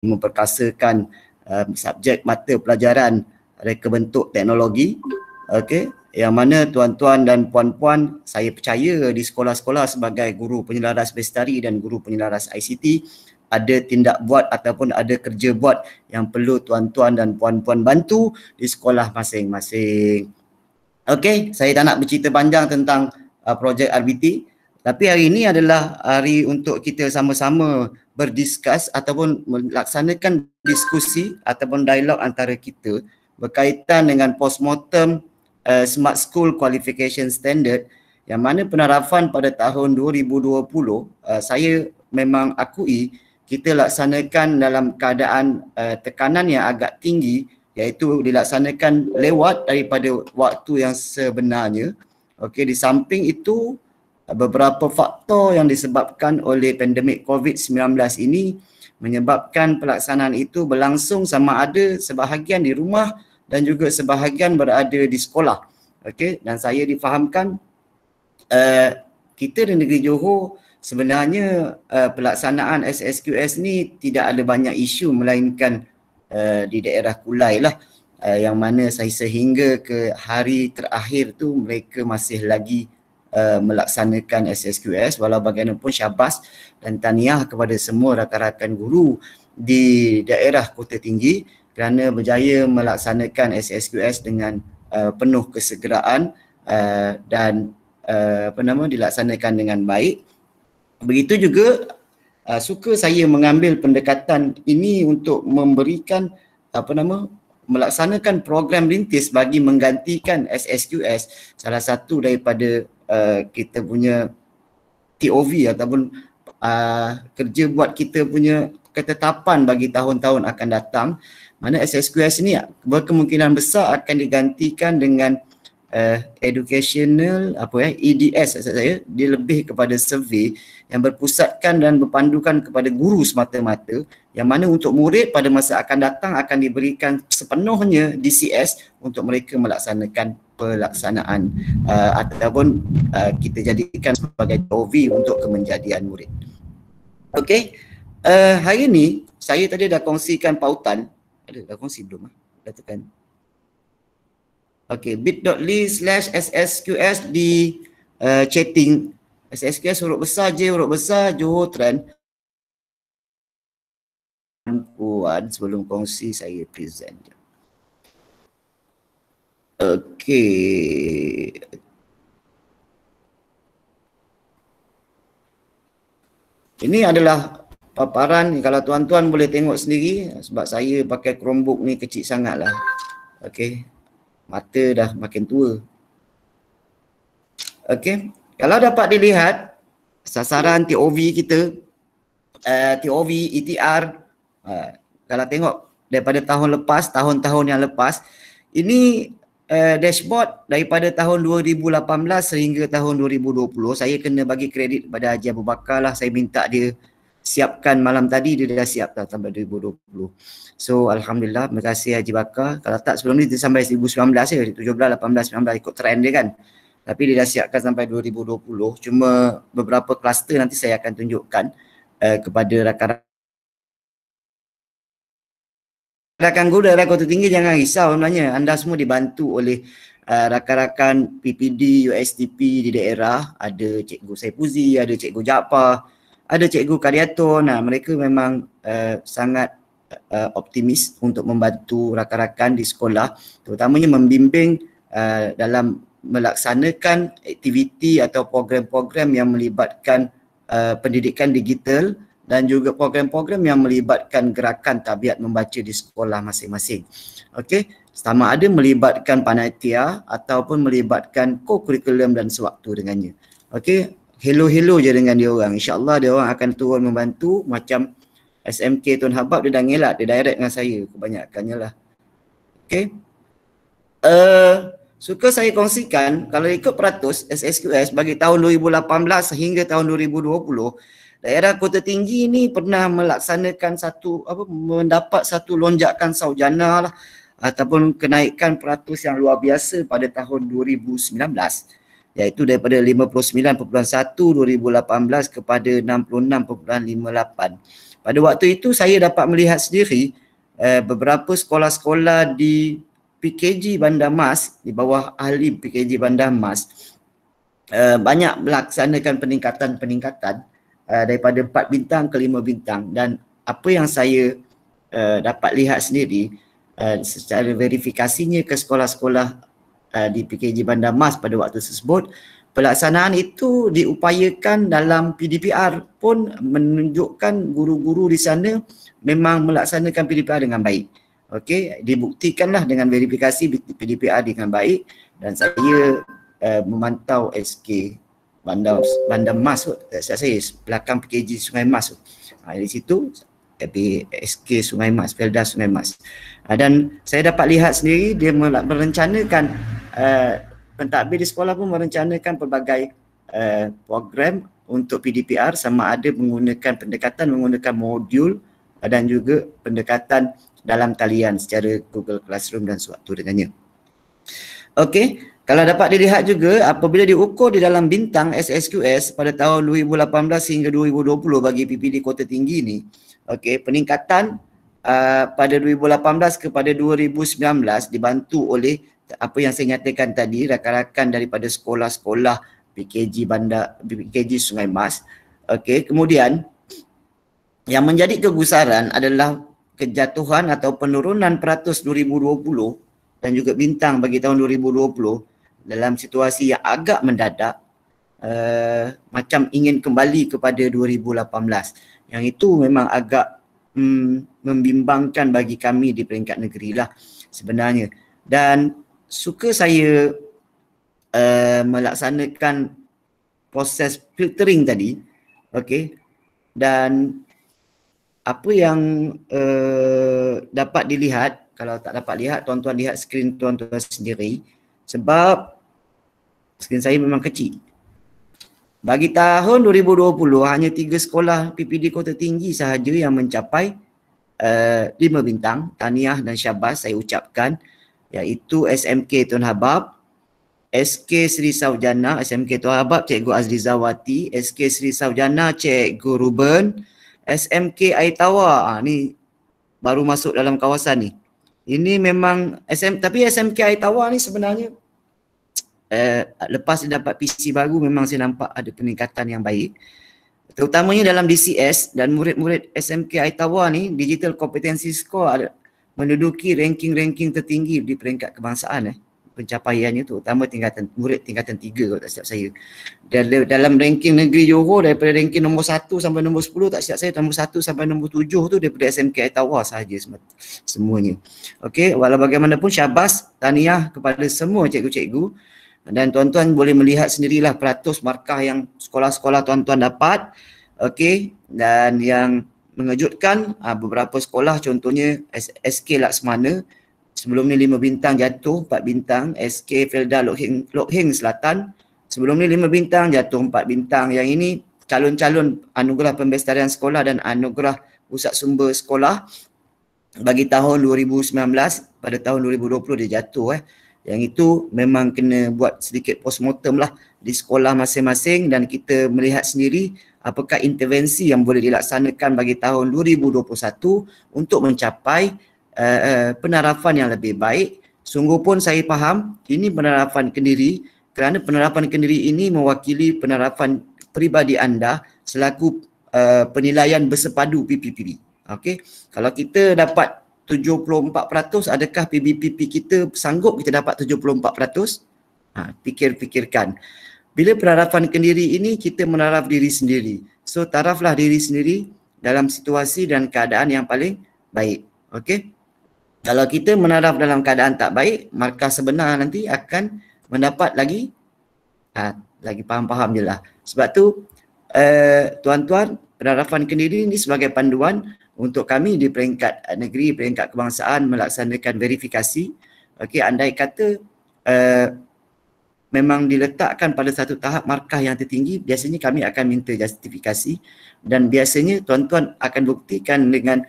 memperkasakan subjek mata pelajaran reka bentuk teknologi. Okey, yang mana tuan-tuan dan puan-puan, saya percaya di sekolah-sekolah sebagai guru penyelaras bestari dan guru penyelaras ICT ada tindak buat ataupun ada kerja buat yang perlu tuan-tuan dan puan-puan bantu di sekolah masing-masing. Okey, saya tak nak bercerita panjang tentang projek RBT, tapi hari ini adalah hari untuk kita sama-sama berdiskus ataupun melaksanakan diskusi ataupun dialog antara kita berkaitan dengan postmortem Smart School Qualification Standard yang mana penerapan pada tahun 2020 saya memang akui kita laksanakan dalam keadaan tekanan yang agak tinggi, iaitu dilaksanakan lewat daripada waktu yang sebenarnya. Okey, di samping itu beberapa faktor yang disebabkan oleh pandemik COVID-19 ini menyebabkan pelaksanaan itu berlangsung sama ada sebahagian di rumah dan juga sebahagian berada di sekolah. Okey, dan saya difahamkan kita di negeri Johor sebenarnya pelaksanaan SSQS ni tidak ada banyak isu melainkan di daerah Kulai lah, yang mana saya sehingga ke hari terakhir tu mereka masih lagi melaksanakan SSQS. Walau bagaimanapun syabas dan tahniah kepada semua rakan-rakan guru di daerah Kota Tinggi kerana berjaya melaksanakan SSQS dengan penuh kesegeraan dan dilaksanakan dengan baik. Begitu juga suka saya mengambil pendekatan ini untuk memberikan melaksanakan program rintis bagi menggantikan SSQS. Salah satu daripada kita punya TOV ataupun kerja buat kita punya ketetapan bagi tahun-tahun akan datang, mana SSQS ni berkemungkinan besar akan digantikan dengan educational EDS saya, dia lebih kepada survey yang berpusatkan dan berpandukan kepada guru semata-mata, yang mana untuk murid pada masa akan datang akan diberikan sepenuhnya DCS untuk mereka melaksanakan pelaksanaan ataupun kita jadikan sebagai OV untuk kemenjadian murid. Okey, hari ini saya tadi dah kongsikan pautan. Dah kongsi belum? Dah tekan. Okey, bit.ly/SSQS di chatting. SSQS huruf besar J, huruf besar Johor Trend. Puan, sebelum kongsi saya present. Okey. Ini adalah paparan, kalau tuan-tuan boleh tengok sendiri sebab saya pakai Chromebook ni kecil sangatlah. Okey. Mata dah makin tua. Okey. Kalau dapat dilihat sasaran TOV kita, TOV, ETR, kalau tengok daripada tahun lepas, tahun-tahun yang lepas, ini dashboard daripada tahun 2018 sehingga tahun 2020. Saya kena bagi kredit kepada Haji Abu Bakar lah. Saya minta dia siapkan malam tadi, dia dah siap sampai 2020. So Alhamdulillah, terima kasih Haji Bakar. Kalau tak sebelum ni dia sampai 2019 je, 17, 18, 19 ikut trend dia kan. Tapi dia dah siapkan sampai 2020. Cuma beberapa kluster nanti saya akan tunjukkan kepada rakan-rakan guru daerah Kota Tinggi. Jangan risau sebenarnya, anda semua dibantu oleh rakan-rakan PPD, USTP di daerah. Ada Cikgu Saifuzi, ada Cikgu Jaafar, ada Cikgu Karyaton. Mereka memang sangat optimis untuk membantu rakan-rakan di sekolah, terutamanya membimbing dalam melaksanakan aktiviti atau program-program yang melibatkan pendidikan digital dan juga program-program yang melibatkan gerakan tabiat membaca di sekolah masing-masing. Okey, sama ada melibatkan panitia ataupun melibatkan co-curriculum dan sewaktu dengannya. Okey, hello-hello je dengan dia orang. InsyaAllah dia orang akan turun membantu. Macam SMK Tun Habab, dia dah ngelak, dia direct dengan saya kebanyakannya lah. Okey. Suka saya kongsikan, kalau ikut peratus SSQS bagi tahun 2018 sehingga tahun 2020, daerah Kota Tinggi ni pernah melaksanakan mendapat satu lonjakan sarjana lah, ataupun kenaikan peratus yang luar biasa pada tahun 2019, iaitu daripada 59.1 2018 kepada 66.58. Pada waktu itu saya dapat melihat sendiri beberapa sekolah-sekolah di PKG Bandar Mas, di bawah ahli PKG Bandar Mas, banyak melaksanakan peningkatan daripada 4 bintang ke 5 bintang. Dan apa yang saya dapat lihat sendiri secara verifikasinya ke sekolah-sekolah di PKG Bandar Mas pada waktu tersebut, pelaksanaan itu diupayakan dalam PDPR pun menunjukkan guru-guru di sana memang melaksanakan PDPR dengan baik. Okey, dibuktikanlah dengan verifikasi PDPR dengan baik, dan saya memantau SK Bandar Mas, saya belakang PKG Sungai Mas. Di situ SK Sungai Mas, Felda Sungai Mas. Dan saya dapat lihat sendiri dia merencanakan pentadbir di sekolah pun merencanakan pelbagai program untuk PDPR, sama ada menggunakan menggunakan modul dan juga pendekatan dalam talian secara Google Classroom dan sewaktu dengannya. Okey, kalau dapat dilihat juga apabila diukur di dalam bintang SSQS pada tahun 2018 hingga 2020 bagi PPD Kota Tinggi ni, okey, peningkatan pada 2018 kepada 2019 dibantu oleh apa yang saya nyatakan tadi, rakan-rakan daripada sekolah-sekolah PKG Sungai Mas. Okey, kemudian yang menjadi kegusaran adalah kejatuhan atau penurunan peratus 2020 dan juga bintang bagi tahun 2020 dalam situasi yang agak mendadak, macam ingin kembali kepada 2018. Yang itu memang agak membimbangkan bagi kami di peringkat negeri lah sebenarnya. Dan suka saya melaksanakan proses filtering tadi, okey, dan apa yang dapat dilihat, kalau tak dapat lihat, tuan-tuan lihat skrin tuan-tuan sendiri, sebab skrin saya memang kecil. Bagi tahun 2020 hanya 3 sekolah PPD Kota Tinggi sahaja yang mencapai 5 bintang. Tahniah dan syabas saya ucapkan, iaitu SMK Tun Habab, SK Sri Saujana, SMK Tun Habab Cikgu Azrizawati, SK Sri Saujana Cikgu Ruben, SMK Air Tawar, ni baru masuk dalam kawasan ni. Ini memang tapi SMK Air Tawar ni sebenarnya lepas dia dapat PC baru memang saya nampak ada peningkatan yang baik. Terutamanya dalam DCS, dan murid-murid SMK Air Tawar ni Digital Competency Score menduduki ranking-ranking tertinggi di peringkat kebangsaan. Pencapaiannya tu, terutama murid tingkatan 3 kalau tak silap saya. Dan dalam ranking negeri Johor, daripada ranking nombor 1 sampai nombor 10, tak silap saya nombor 1 sampai nombor 7 tu daripada SMK Air Tawar sahaja semuanya. Okey, walau bagaimanapun syabas, tahniah kepada semua cikgu-cikgu, dan tuan-tuan boleh melihat sendirilah peratus markah yang sekolah-sekolah tuan-tuan dapat. Okey, dan yang mengejutkan, beberapa sekolah contohnya SK Laksmana, sebelum ni 5 bintang jatuh 4 bintang. SK Felda Lok Heng Selatan, sebelum ni 5 bintang jatuh 4 bintang. Yang ini calon-calon anugerah pembestarian sekolah dan anugerah pusat sumber sekolah bagi tahun 2019. Pada tahun 2020 dia jatuh. Yang itu memang kena buat sedikit postmortem lah di sekolah masing-masing, dan kita melihat sendiri apakah intervensi yang boleh dilaksanakan bagi tahun 2021 untuk mencapai penerapan yang lebih baik. Sungguh pun saya faham ini penerapan Kendiri, kerana penerapan Kendiri ini mewakili penerapan peribadi anda selaku penilaian bersepadu PPPP. Okey, kalau kita dapat 74%, adakah PBPP kita sanggup kita dapat 74%? Fikirkan. Bila penerapan Kendiri ini, kita menaraf diri sendiri. So taraflah diri sendiri dalam situasi dan keadaan yang paling baik. Okey. Kalau kita menaraf dalam keadaan tak baik, markah sebenar nanti akan mendapat lagi faham-faham je lah. Sebab tu tuan-tuan, penerapan Kendiri ini sebagai panduan untuk kami di peringkat negeri, peringkat kebangsaan melaksanakan verifikasi. Okey, andai kata memang diletakkan pada satu tahap markah yang tertinggi, biasanya kami akan minta justifikasi, dan biasanya tuan-tuan akan buktikan dengan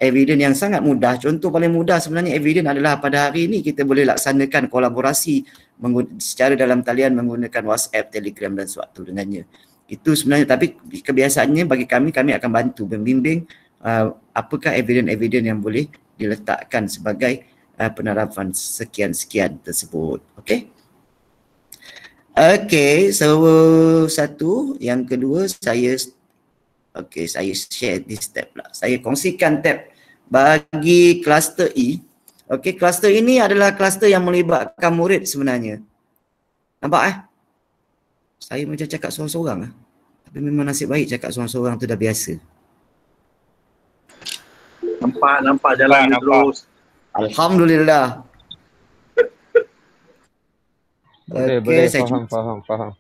evidence yang sangat mudah. Contoh paling mudah sebenarnya evidence adalah pada hari ini kita boleh laksanakan kolaborasi secara dalam talian menggunakan WhatsApp, Telegram dan sewaktu dengannya. Itu sebenarnya, tapi kebiasaannya bagi kami akan bantu membimbing apakah evidence-evidence yang boleh diletakkan sebagai penerapan sekian-sekian tersebut. Okey. Okey, so satu, yang kedua saya share this tab pula. Saya kongsikan tab bagi kluster E. Okey, kluster ini adalah kluster yang melibatkan murid sebenarnya. Nampak Saya macam cakap seorang-seorang Tapi memang nasib baik cakap seorang-seorang tu dah biasa. Nampak jalan terus. Alhamdulillah. Boleh, faham.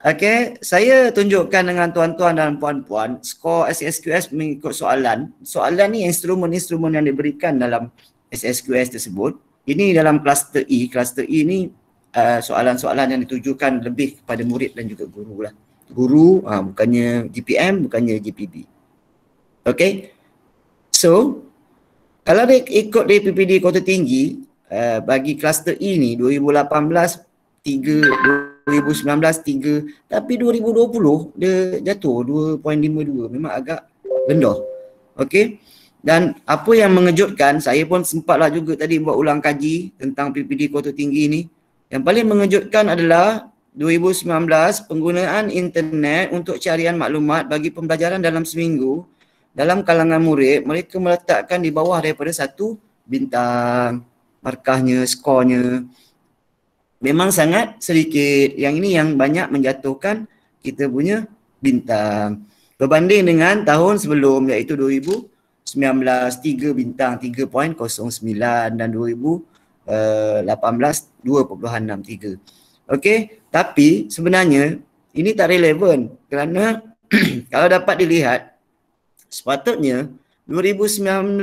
Okey, saya tunjukkan dengan tuan-tuan dan puan-puan skor SSQS mengikut soalan. Soalan ni instrumen-instrumen yang diberikan dalam SSQS tersebut. Ini dalam kluster E. Kluster E ni soalan-soalan yang ditujukan lebih kepada murid dan juga guru lah. Guru, bukannya GPM, bukannya GPB. Okey. So, kalau dia ikut dari PPD Kota Tinggi, bagi kluster E ni 2018 3, 2019 3, tapi 2020 dia jatuh 2.52, memang agak rendah. Okey. Dan apa yang mengejutkan, saya pun sempatlah juga tadi buat ulang kaji tentang PPD Kota Tinggi ni. Yang paling mengejutkan adalah 2019 penggunaan internet untuk carian maklumat bagi pembelajaran dalam seminggu dalam kalangan murid, mereka meletakkan di bawah daripada 1 bintang markahnya, skornya. Memang sangat sedikit. Yang ini yang banyak menjatuhkan kita punya bintang. Berbanding dengan tahun sebelum iaitu 2019, 3 bintang 3.09 dan 2018 2.63. Okey, tapi sebenarnya ini tak relevan kerana kalau dapat dilihat sepatutnya 2019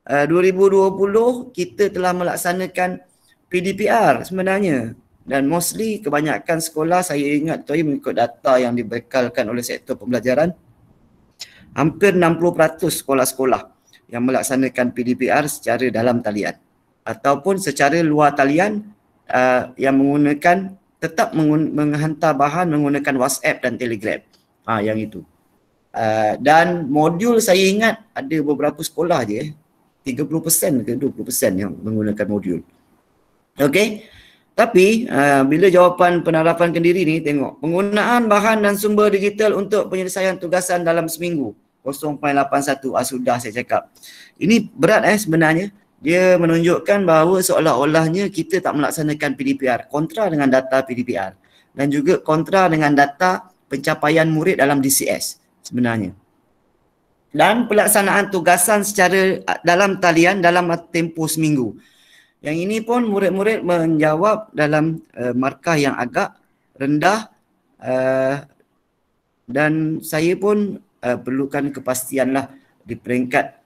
2020 kita telah melaksanakan PDPR sebenarnya, dan mostly kebanyakan sekolah, saya ingat tu mengikut data yang dibekalkan oleh sektor pembelajaran, hampir 60% sekolah-sekolah yang melaksanakan PDPR secara dalam talian ataupun secara luar talian, yang menggunakan menghantar bahan menggunakan WhatsApp dan Telegram. Yang itu. Dan modul saya ingat ada beberapa sekolah je 30% ke 20% yang menggunakan modul. Okey. Tapi bila jawapan penerapan Kendiri ni, tengok penggunaan bahan dan sumber digital untuk penyelesaian tugasan dalam seminggu 0.81. Sudah saya cakap. Ini berat sebenarnya. Dia menunjukkan bahawa seolah-olahnya kita tak melaksanakan PDPR, kontra dengan data PDPR dan juga kontra dengan data pencapaian murid dalam DCS sebenarnya. Dan pelaksanaan tugasan secara dalam talian dalam tempoh seminggu. Yang ini pun murid-murid menjawab dalam markah yang agak rendah, dan saya pun perlukan kepastianlah di peringkat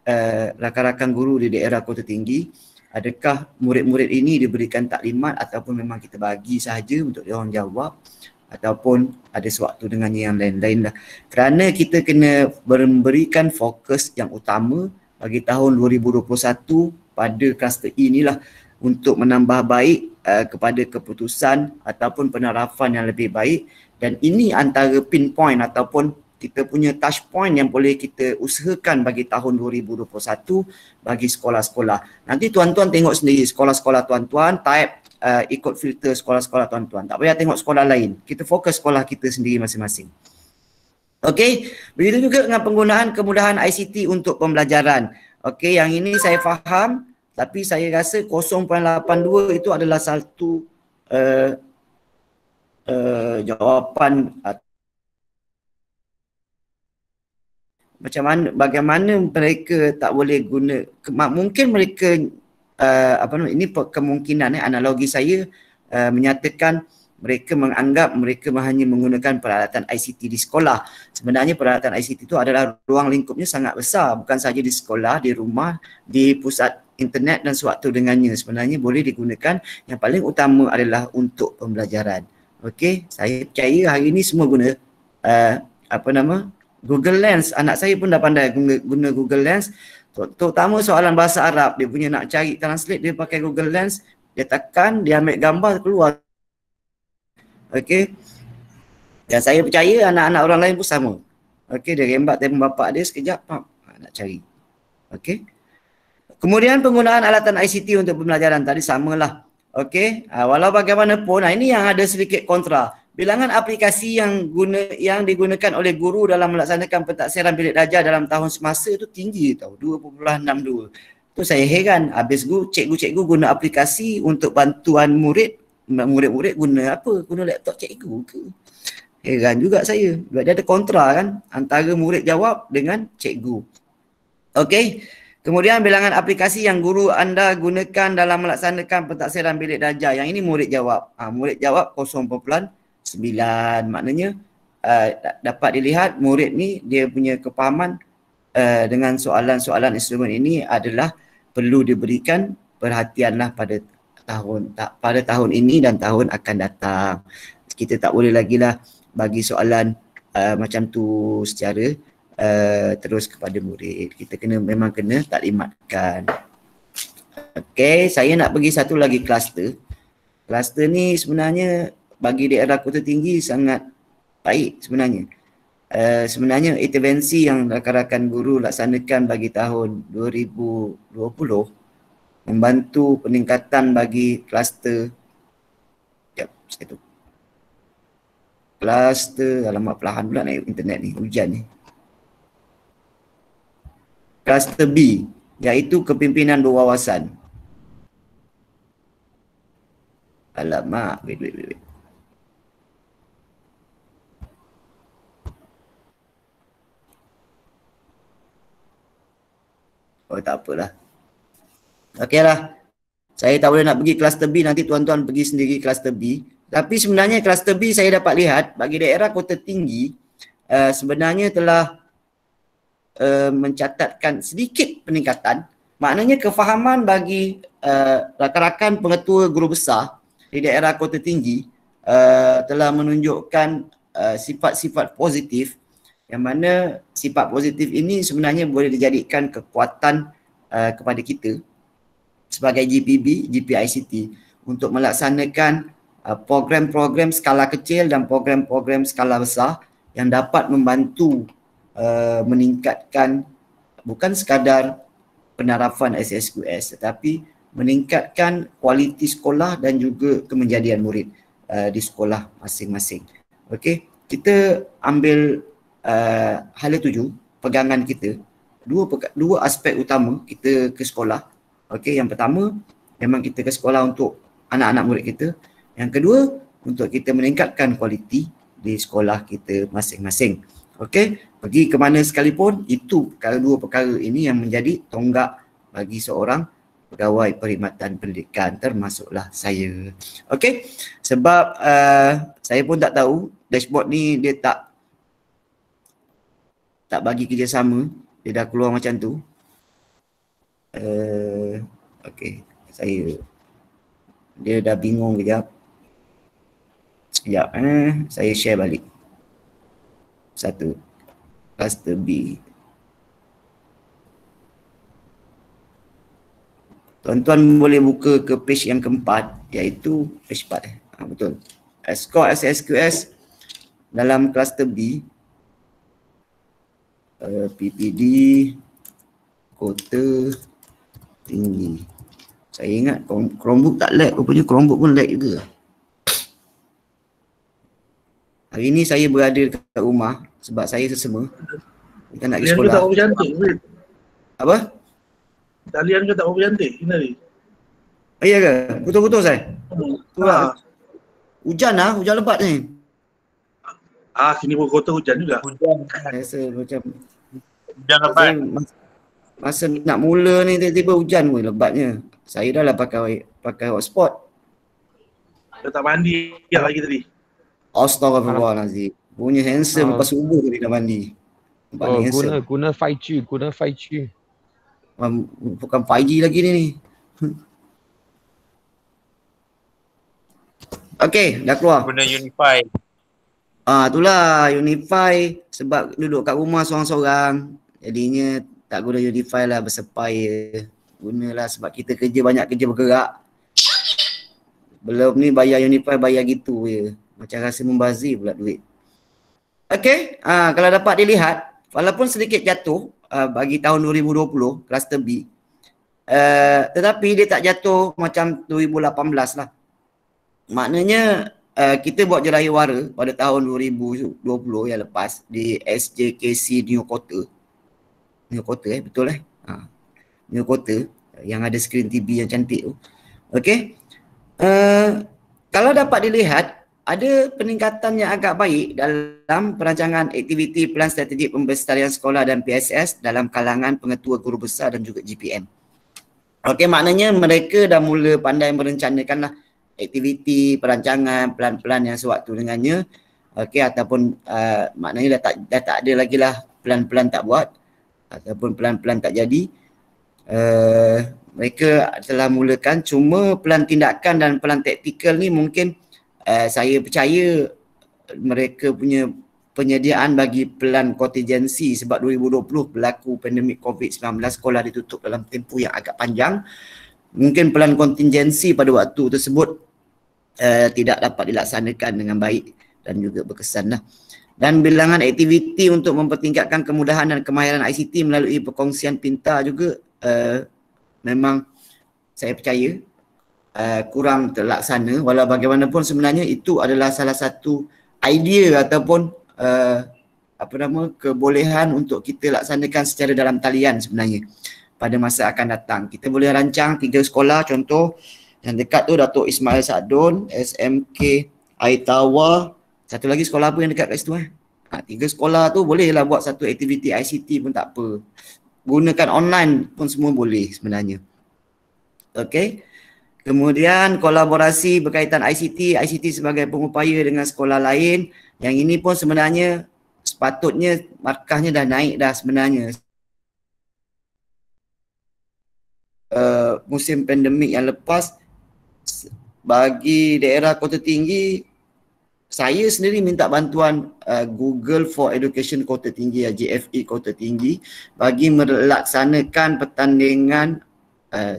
rakan-rakan guru di daerah Kota Tinggi, adakah murid-murid ini diberikan taklimat ataupun memang kita bagi sahaja untuk dia orang jawab, ataupun ada sewaktu dengan yang lain-lain lah. Kerana kita kena memberikan fokus yang utama bagi tahun 2021 pada kluster inilah untuk menambah baik kepada keputusan ataupun penerapan yang lebih baik, dan ini antara pinpoint ataupun kita punya touch point yang boleh kita usahakan bagi tahun 2021 bagi sekolah-sekolah. Nanti tuan-tuan tengok sendiri sekolah-sekolah tuan-tuan, type ikut filter sekolah-sekolah tuan-tuan. Tak payah tengok sekolah lain. Kita fokus sekolah kita sendiri masing-masing. Okey, begitu juga dengan penggunaan kemudahan ICT untuk pembelajaran. Okey, yang ini saya faham, tapi saya rasa 0.82 itu adalah satu jawapan macam mana, bagaimana mereka tak boleh guna, mungkin mereka ini kemungkinan analogi saya menyatakan mereka menganggap mereka hanya menggunakan peralatan ICT di sekolah. Sebenarnya peralatan ICT itu adalah ruang lingkupnya sangat besar, bukan sahaja di sekolah, di rumah, di pusat internet dan sewaktu dengannya. Sebenarnya boleh digunakan, yang paling utama adalah untuk pembelajaran. Okey, saya percaya hari ini semua guna Google Lens. Anak saya pun dah pandai guna Google Lens. Terutama soalan bahasa Arab, dia punya nak cari translate, dia pakai Google Lens, dia tekan, dia ambil gambar, keluar. Okey. Dan saya percaya anak-anak orang lain pun sama. Okey, dia rembat telefon bapak dia sekejap, nak cari. Okey. Kemudian penggunaan alatan ICT untuk pembelajaran tadi samalah. Okey, walau bagaimanapun, ini yang ada sedikit kontra. Bilangan aplikasi yang digunakan oleh guru dalam melaksanakan pentaksiran bilik darjah dalam tahun semasa tu tinggi tau, 2.62. Tu saya heran, habis cikgu-cikgu guna aplikasi untuk bantuan murid-murid guna apa? Guna laptop cikgu ke? Heran juga saya. Sebab dia ada kontra kan antara murid jawab dengan cikgu. Okey. Kemudian bilangan aplikasi yang guru anda gunakan dalam melaksanakan pentaksiran bilik darjah. Yang ini murid jawab. Murid jawab 0.9. Maknanya dapat dilihat murid ni dia punya kepahaman dengan soalan-soalan instrumen ini adalah perlu diberikan perhatianlah pada tahun ini dan tahun akan datang. Kita tak boleh lagi lah bagi soalan macam tu secara terus kepada murid. Kita memang kena taklimatkan. Okey, saya nak pergi satu lagi kluster. Kluster ni sebenarnya bagi daerah Kota Tinggi sangat baik sebenarnya. Sebenarnya intervensi yang rakan-rakan guru laksanakan bagi tahun 2020 membantu peningkatan bagi kluster. Satu. Kluster, alamak perlahan pula naik internet ni, hujan ni. Kluster B, iaitu kepimpinan berwawasan. Alamak, wait. Oh, tak apalah. Okeylah. Saya tak boleh nak pergi kluster B, nanti tuan-tuan pergi sendiri kluster B. Tapi sebenarnya kluster B saya dapat lihat bagi daerah Kota Tinggi sebenarnya telah mencatatkan sedikit peningkatan. Maknanya kefahaman bagi rakan-rakan pengetua guru besar di daerah Kota Tinggi telah menunjukkan sifat-sifat positif, yang mana sifat positif ini sebenarnya boleh dijadikan kekuatan kepada kita sebagai GPB, GPICT untuk melaksanakan program-program skala kecil dan program-program skala besar yang dapat membantu meningkatkan bukan sekadar penarafan SSQS tetapi meningkatkan kualiti sekolah dan juga kemenjadian murid di sekolah masing-masing. Okey, kita ambil hala tuju pegangan kita, dua aspek utama kita ke sekolah. Okey, yang pertama memang kita ke sekolah untuk anak-anak murid kita. Yang kedua, untuk kita meningkatkan kualiti di sekolah kita masing-masing. Okey, pergi ke mana sekalipun, itu dua perkara ini yang menjadi tonggak bagi seorang pegawai perkhidmatan pendidikan, termasuklah saya. Okey, sebab saya pun tak tahu dashboard ni dia tak bagi kerjasama, dia dah keluar macam tu. Okey, dia dah bingung kejap. Sekejap, saya share balik. Satu, cluster B. Tuan-tuan boleh buka ke page yang keempat, iaitu page 4. Betul. Skor SSQS dalam cluster B, PPD, Kota Tinggi. Saya ingat Chromebook tak lag, rupanya Chromebook pun lag juga. Hari ni saya berada kat rumah sebab saya sesama. Kita nak pergi sekolah. Talian ke tak berapa cantik? Apa? Talian ke tak berapa cantik? Ini ni. Ya ke? Betul-betul saya? Hujan hujan lebat ni. Sini pun kota hujan juga. Hujan. Rasa macam Hujan lebat. Masa nak mula ni tiba-tiba hujan pun lebatnya. Saya dah lah pakai hotspot. Dia tak mandi lagi tadi. Astaghfirullahalazim. Punya handsome lepas subuh tadi dah mandi. Guna 5G, guna 5G. Bukan 5G lagi ni. Okey, dah keluar. Guna Unify. Itulah Unify sebab duduk kat rumah seorang-seorang. Jadinya tak guna Unify lah, bersepaya. Gunalah sebab kita banyak kerja bergerak. Belum ni bayar Unify bayar gitu je. Macam rasa membazir pula duit. Okey, kalau dapat dilihat, walaupun sedikit jatuh bagi tahun 2020, kluster B, tetapi dia tak jatuh macam 2018 lah. Maknanya kita buat jeraya wara pada tahun 2020 yang lepas di SJKC New Kota. New Kota betul New Kota yang ada skrin TV yang cantik tu. Okey. Kalau dapat dilihat, ada peningkatan yang agak baik dalam perancangan aktiviti Pelan Strategik Pembestarian Sekolah dan PSS dalam kalangan pengetua guru besar dan juga GPM. Okey, maknanya mereka dah mula pandai merencanakanlah aktiviti perancangan pelan-pelan yang sewaktu dengannya. Okey, ataupun maknanya dah tak ada lagi lah pelan-pelan tak buat ataupun pelan-pelan tak jadi. Mereka telah mulakan, cuma pelan tindakan dan pelan taktikal ni mungkin saya percaya mereka punya penyediaan bagi pelan kontingensi sebab 2020 berlaku pandemik COVID-19, sekolah ditutup dalam tempoh yang agak panjang. Mungkin pelan kontingensi pada waktu tersebut tidak dapat dilaksanakan dengan baik dan juga berkesan lah. Dan bilangan aktiviti untuk mempertingkatkan kemudahan dan kemahiran ICT melalui perkongsian pintar juga memang saya percaya kurang terlaksana. Walau bagaimanapun sebenarnya itu adalah salah satu idea ataupun kebolehan untuk kita laksanakan secara dalam talian sebenarnya pada masa akan datang. Kita boleh rancang 3 sekolah, contoh yang dekat tu Datuk Ismail Sadun, SMK Aitawa, satu lagi sekolah apa yang dekat kat situ 3 sekolah tu bolehlah buat satu aktiviti ICT pun tak apa. Gunakan online pun semua boleh sebenarnya. Okey. Kemudian kolaborasi berkaitan ICT sebagai pengupaya dengan sekolah lain. Yang ini pun sebenarnya sepatutnya markahnya dah naik dah sebenarnya. Musim pandemik yang lepas, bagi daerah Kota Tinggi, saya sendiri minta bantuan Google for Education Kota Tinggi, GFE Kota Tinggi, bagi melaksanakan pertandingan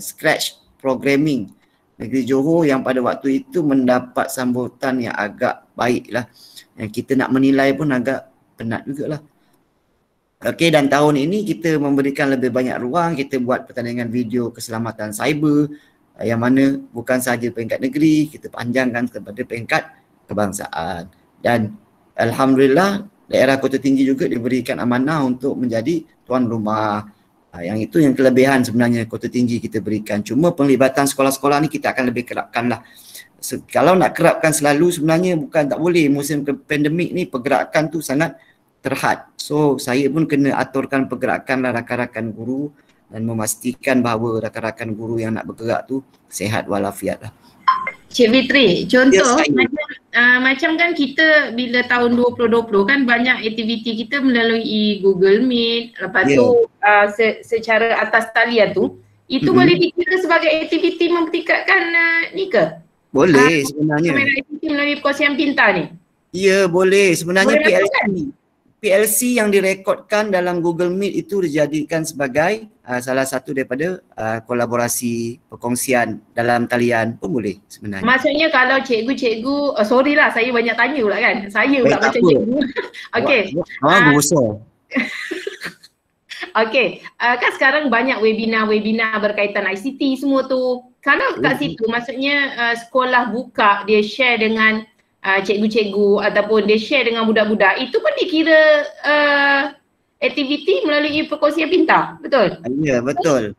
Scratch Programming Negeri Johor yang pada waktu itu mendapat sambutan yang agak baik lah. Yang kita nak menilai pun agak penat jugalah. Okey, dan tahun ini kita memberikan lebih banyak ruang, kita buat pertandingan video keselamatan cyber yang mana bukan sahaja peringkat negeri, kita panjangkan kepada peringkat kebangsaan. Dan alhamdulillah daerah Kota Tinggi juga diberikan amanah untuk menjadi tuan rumah. Yang itu yang kelebihan sebenarnya Kota Tinggi kita berikan. Cuma penglibatan sekolah-sekolah ni kita akan lebih kerapkan lah. Kalau nak kerapkan selalu sebenarnya bukan tak boleh. Musim pandemik ni pergerakan tu sangat terhad. So saya pun kena aturkan pergerakan lah rakan-rakan guru dan memastikan bahawa rakan-rakan guru yang nak bergerak tu sihat walafiat lah. Cik Fitri, contoh macam kan kita bila tahun 2020 kan banyak aktiviti kita melalui Google Meet, lepas tu secara atas talian tu, itu boleh dikira sebagai aktiviti mempertingkatkan ni ke? Boleh sebenarnya. Aktiviti melalui perkongsian pintar ni? Ya boleh, sebenarnya boleh PLC yang direkodkan dalam Google Meet itu dijadikan sebagai salah satu daripada kolaborasi perkongsian dalam talian pun boleh sebenarnya. Maksudnya kalau cikgu-cikgu, sorry lah saya banyak tanya pula kan. Saya pula macam cikgu. Okey. Besar. Okey, kan sekarang banyak webinar berkaitan ICT semua tu. Kalau kat situ maksudnya sekolah buka, dia share dengan cikgu-cikgu ataupun dia share dengan budak-budak, itu pun dikira aktiviti melalui perkongsian pintar, betul? Ya, betul.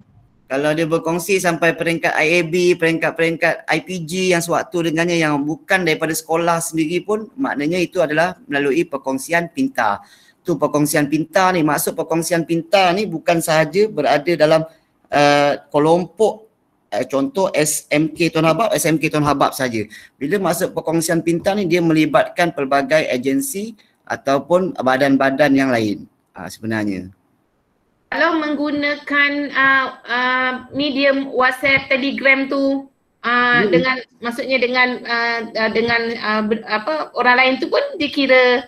Kalau dia berkongsi sampai peringkat IAB, peringkat-peringkat IPG yang sewaktu dengannya yang bukan daripada sekolah sendiri pun, maknanya itu adalah melalui perkongsian pintar. Tu perkongsian pintar ni, maksud perkongsian pintar ni bukan sahaja berada dalam kelompok contoh SMK Tuan Habab saja. Bila masuk perkongsian pintar ni, dia melibatkan pelbagai agensi ataupun badan-badan yang lain sebenarnya. Kalau menggunakan medium WhatsApp, Telegram tu dengan maksudnya dengan orang lain tu pun dikira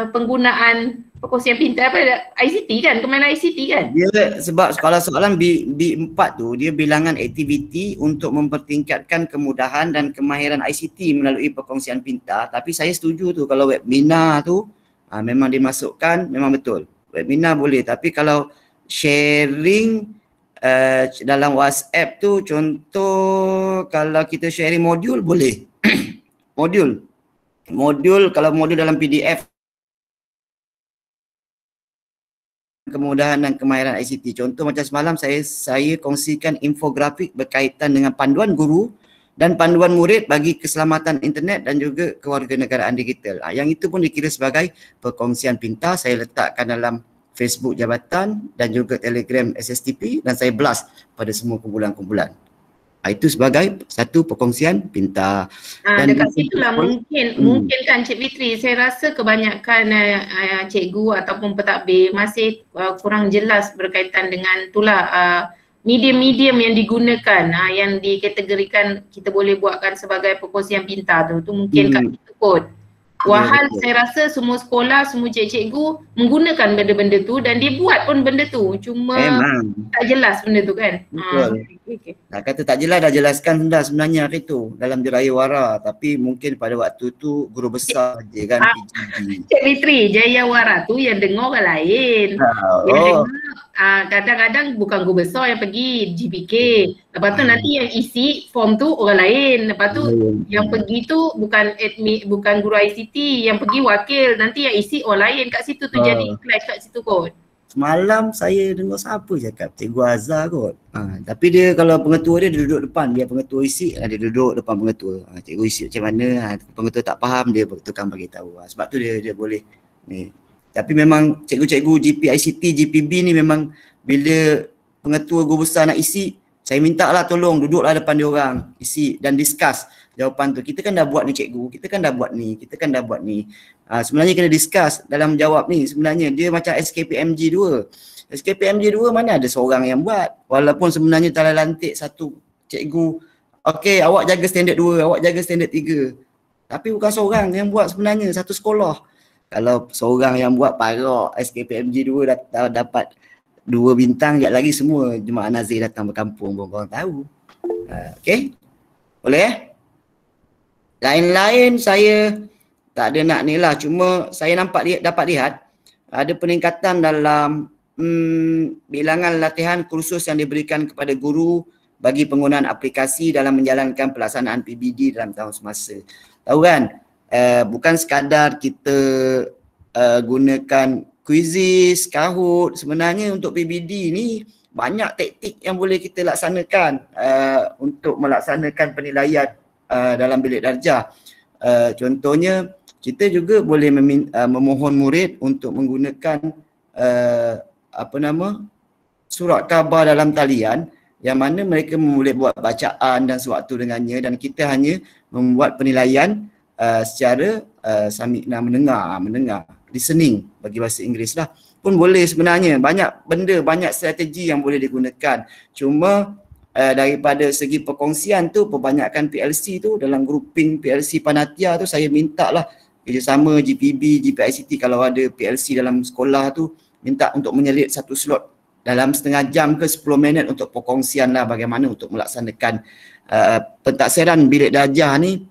penggunaan perkongsian pintar ICT kan, kemana ICT kan? Dia sebab soalan-soalan B4 tu dia bilangan aktiviti untuk mempertingkatkan kemudahan dan kemahiran ICT melalui perkongsian pintar. Tapi saya setuju tu kalau webinar tu memang dimasukkan, memang betul. Webinar boleh, tapi kalau sharing dalam WhatsApp tu, contoh kalau kita sharing modul boleh. Modul kalau modul dalam PDF, kemudahan dan kemahiran ICT. Contoh macam semalam saya kongsikan infografik berkaitan dengan panduan guru dan panduan murid bagi keselamatan internet dan juga kewarganegaraan digital. Yang itu pun dikira sebagai perkongsian pintar. Saya letakkan dalam Facebook jabatan dan juga Telegram SSTP dan saya blast pada semua kumpulan-kumpulan. Itu sebagai satu perkongsian pintar. Dan dekat situlah mungkin kan Cik Fitri, saya rasa kebanyakan cikgu ataupun pentadbir masih kurang jelas berkaitan dengan itulah medium-medium yang digunakan, yang dikategorikan kita boleh buatkan sebagai perkongsian pintar tu mungkin kat situ kot. Wahal saya rasa semua sekolah, semua cikgu menggunakan benda-benda tu dan dia buat pun benda tu, cuma tak jelas benda tu kan. Betul. Nak kata tak jelas, dah jelaskan dah sebenarnya hari tu dalam Jayawara, tapi mungkin pada waktu tu guru besar je kan PGB. Cik Fitri, Jayawara tu yang dengar orang lain. Yang dengar kadang-kadang bukan guru besar yang pergi GPK. Lepas tu nanti yang isi form tu orang lain. Lepas tu yang pergi tu bukan admin, bukan guru ICT, yang pergi wakil, nanti yang isi orang lain kat situ tu jadi clash kat situ kot. Semalam saya dengar siapa cakap, Cikgu Azhar kot. Tapi dia kalau pengetua dia duduk depan, dia pengetua isi, dia duduk depan pengetua. Cikgu isi macam mana, pengetua tak faham, dia tukang bagi tahu. Sebab tu dia boleh ni. Tapi memang cikgu-cikgu GP ICT, GPB ni memang bila pengetua guru besar nak isi, saya minta lah tolong duduklah depan dia orang, isi dan discuss jawapan tu. Kita kan dah buat ni cikgu, kita kan dah buat ni, kita kan dah buat ni. Sebenarnya kena discuss dalam jawab ni. Sebenarnya dia macam SKPMG 2. SKPMG 2 mana ada seorang yang buat. Walaupun sebenarnya tak lantik satu cikgu, okey awak jaga standard 2, awak jaga standard 3. Tapi bukan seorang yang buat sebenarnya, satu sekolah. Kalau seorang yang buat parak SKPMG 2 dapat 2 bintang, sekejap lagi semua jemaah nazir datang berkampung pun korang tahu. Okey? Boleh Lain-lain saya tak ada nak ni lah, cuma saya dapat lihat ada peningkatan dalam bilangan latihan kursus yang diberikan kepada guru bagi penggunaan aplikasi dalam menjalankan pelaksanaan PBD dalam tahun semasa. Tahu kan, bukan sekadar kita gunakan quizzes, Kahoot. Sebenarnya untuk PBD ni banyak taktik yang boleh kita laksanakan untuk melaksanakan penilaian dalam bilik darjah. Contohnya kita juga boleh memohon murid untuk menggunakan surat khabar dalam talian yang mana mereka boleh buat bacaan dan sewaktu dengannya, dan kita hanya membuat penilaian secara mendengar, listening bagi bahasa Inggeris lah. Pun boleh sebenarnya, banyak benda, banyak strategi yang boleh digunakan. Cuma daripada segi perkongsian tu, perbanyakan PLC tu dalam grouping PLC Panatia tu, saya minta lah kerjasama GPB, GPICT kalau ada PLC dalam sekolah tu, minta untuk menyelit satu slot dalam setengah jam ke 10 minit untuk perkongsian lah bagaimana untuk melaksanakan pentaksiran bilik darjah ni.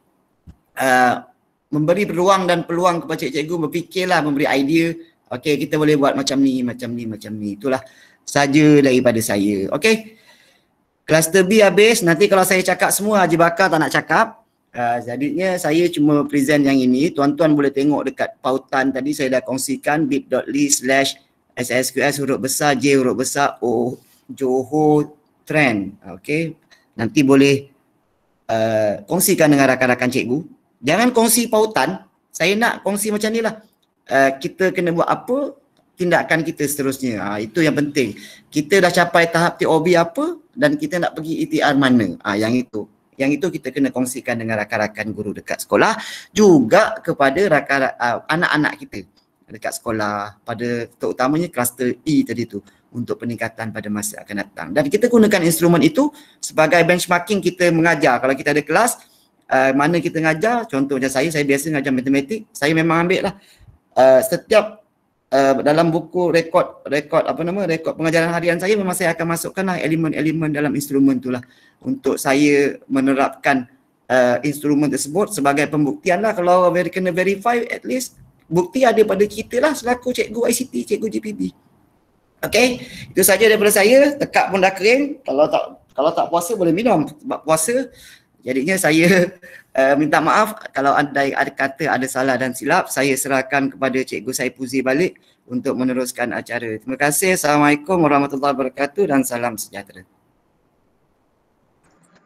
Memberi ruang dan peluang kepada cikgu berfikirlah, memberi idea. Okey, kita boleh buat macam ni. Itulah saja daripada saya. Okey. Kluster B habis. Nanti kalau saya cakap semua, Haji Bakar tak nak cakap. Jadinya saya cuma present yang ini. Tuan-tuan boleh tengok dekat pautan tadi saya dah kongsikan bit.ly/SSQS huruf besar J huruf besar O Johor Trend. Okey. Nanti boleh kongsikan dengan rakan-rakan cikgu. Jangan kongsi pautan. Saya nak kongsi macam ni lah. Kita kena buat apa, tindakan kita seterusnya. Itu yang penting. Kita dah capai tahap TOB apa dan kita nak pergi ETR mana. Yang itu kita kena kongsikan dengan rakan-rakan guru dekat sekolah, juga kepada anak-anak kita dekat sekolah, pada terutamanya kluster E tadi tu, untuk peningkatan pada masa akan datang. Dan kita gunakan instrumen itu sebagai benchmarking kita mengajar. Kalau kita ada kelas mana kita ngajar, contoh macam saya biasa ngajar matematik, saya memang ambil lah setiap dalam buku rekod pengajaran harian saya, memang saya akan masukkan lah elemen-elemen dalam instrumen tu lah untuk saya menerapkan instrumen tersebut sebagai pembuktian lah. Kalau kena verify, at least bukti ada pada kita lah selaku cikgu ICT, cikgu GPB. Okey, itu saja daripada saya. Tekak pun dah kering. Kalau tak puasa boleh minum sebab puasa. Jadinya saya minta maaf kalau ada kata ada salah dan silap. Saya serahkan kepada Cikgu Saifuzi balik untuk meneruskan acara. Terima kasih. Assalamualaikum warahmatullahi wabarakatuh dan salam sejahtera.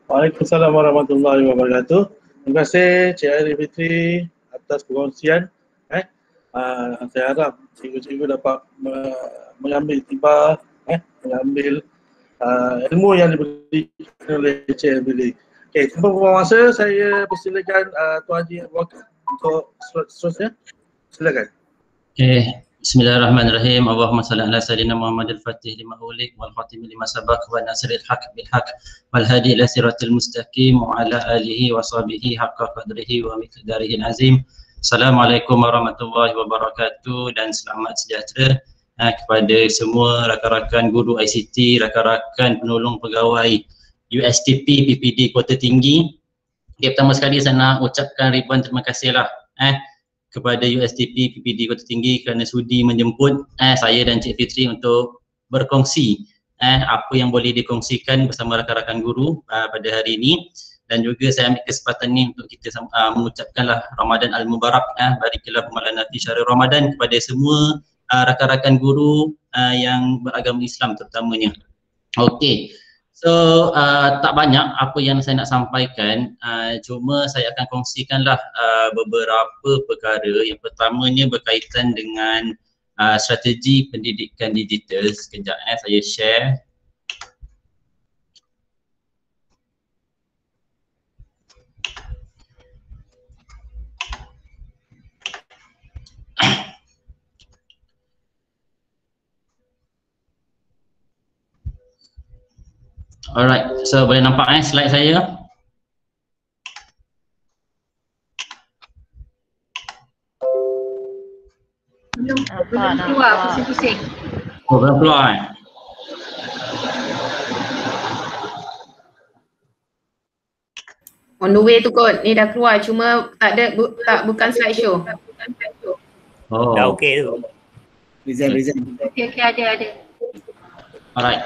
Waalaikumsalam warahmatullahi wabarakatuh. Terima kasih Cik Arif Fitri atas perkongsian. Saya harap cikgu-cikgu dapat mengambil tiba, mengambil ilmu yang diberikan oleh Cik Arif. Okey, tanpa buang masa, saya persilakan Tuan Haji Abu Bakar untuk seterusnya. Silakan. Okey, bismillahirrahmanirrahim. Allahumma salli ala sayyidina Muhammad al-Fatih lima ulik wal khatim lima sabaq wa nasril haq bil haq wal hadi ila siratil mustaqim wa ala alihi wa sahbihi haqqa qadrihi wa miqdarihi azim. Assalamualaikum warahmatullahi wabarakatuh dan selamat sejahtera kepada semua rakan-rakan guru ICT, rakan-rakan penolong pegawai USTP PPD Kota Tinggi. Okay, pertama sekali saya nak ucapkan ribuan terima kasihlah kepada USTP PPD Kota Tinggi kerana sudi menjemput saya dan Cik Fitri untuk berkongsi apa yang boleh dikongsikan bersama rakan-rakan guru pada hari ini. Dan juga saya ambil kesempatan ni untuk kita mengucapkanlah Ramadan Al-Mubarak, Barakallahu lana fi syahr Ramadan kepada semua rakan-rakan guru yang beragama Islam terutamanya. Okey. So tak banyak apa yang saya nak sampaikan, cuma saya akan kongsikanlah beberapa perkara. Yang pertamanya berkaitan dengan strategi pendidikan digital. Sekejap saya share. Alright, so boleh nampak slide saya? Belum keluar, pusing-pusing. Oh, belum keluar On the way tu kot, ni dah keluar cuma tak ada, bukan slideshow. Oh. Dah okey tu. Present. Okey, ada. Alright.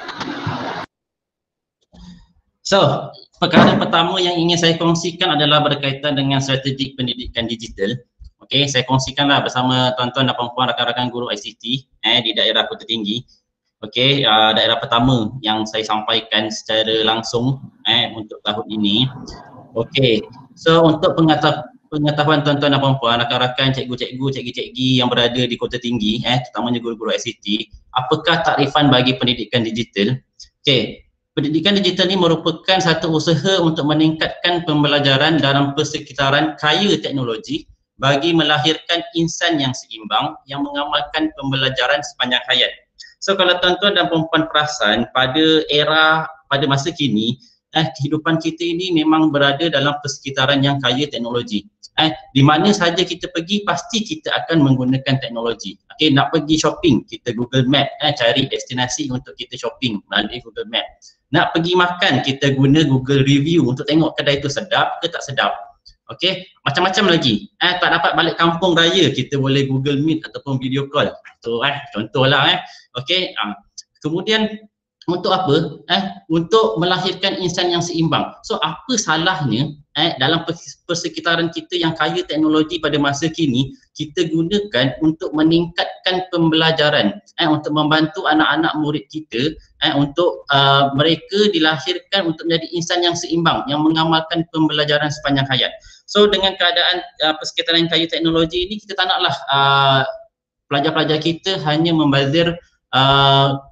So, perkara pertama yang ingin saya kongsikan adalah berkaitan dengan strategi pendidikan digital. Okey, saya kongsikanlah bersama tuan-tuan dan puan-puan rakan-rakan guru ICT di daerah Kota Tinggi. Okey, daerah pertama yang saya sampaikan secara langsung untuk tahun ini. Okey, so untuk pengetahuan tuan-tuan dan puan-puan, rakan-rakan cikgu-cikgu, cikgi-cikgi yang berada di Kota Tinggi, terutamanya guru-guru ICT, apakah takrifan bagi pendidikan digital? Okey, pendidikan digital ini merupakan satu usaha untuk meningkatkan pembelajaran dalam persekitaran kaya teknologi bagi melahirkan insan yang seimbang yang mengamalkan pembelajaran sepanjang hayat. So kalau tuan-tuan dan puan-puan perasan, pada masa kini, kehidupan kita ini memang berada dalam persekitaran yang kaya teknologi. Di mana saja kita pergi, pasti kita akan menggunakan teknologi. Okay, nak pergi shopping, kita Google Map, cari destinasi untuk kita shopping melalui Google Map. Nak pergi makan, kita guna Google Review untuk tengok kedai itu sedap ke tak sedap. Okey, macam-macam lagi. Tak dapat balik kampung raya, kita boleh Google Meet ataupun video call. Tu contohlah Okey, kemudian untuk apa? Untuk melahirkan insan yang seimbang. So apa salahnya dalam persekitaran kita yang kaya teknologi pada masa kini, kita gunakan untuk meningkatkan pembelajaran, untuk membantu anak-anak murid kita untuk mereka dilahirkan untuk menjadi insan yang seimbang yang mengamalkan pembelajaran sepanjang hayat. So dengan keadaan persekitaran yang kaya teknologi ini, kita tak naklah pelajar-pelajar kita hanya membazir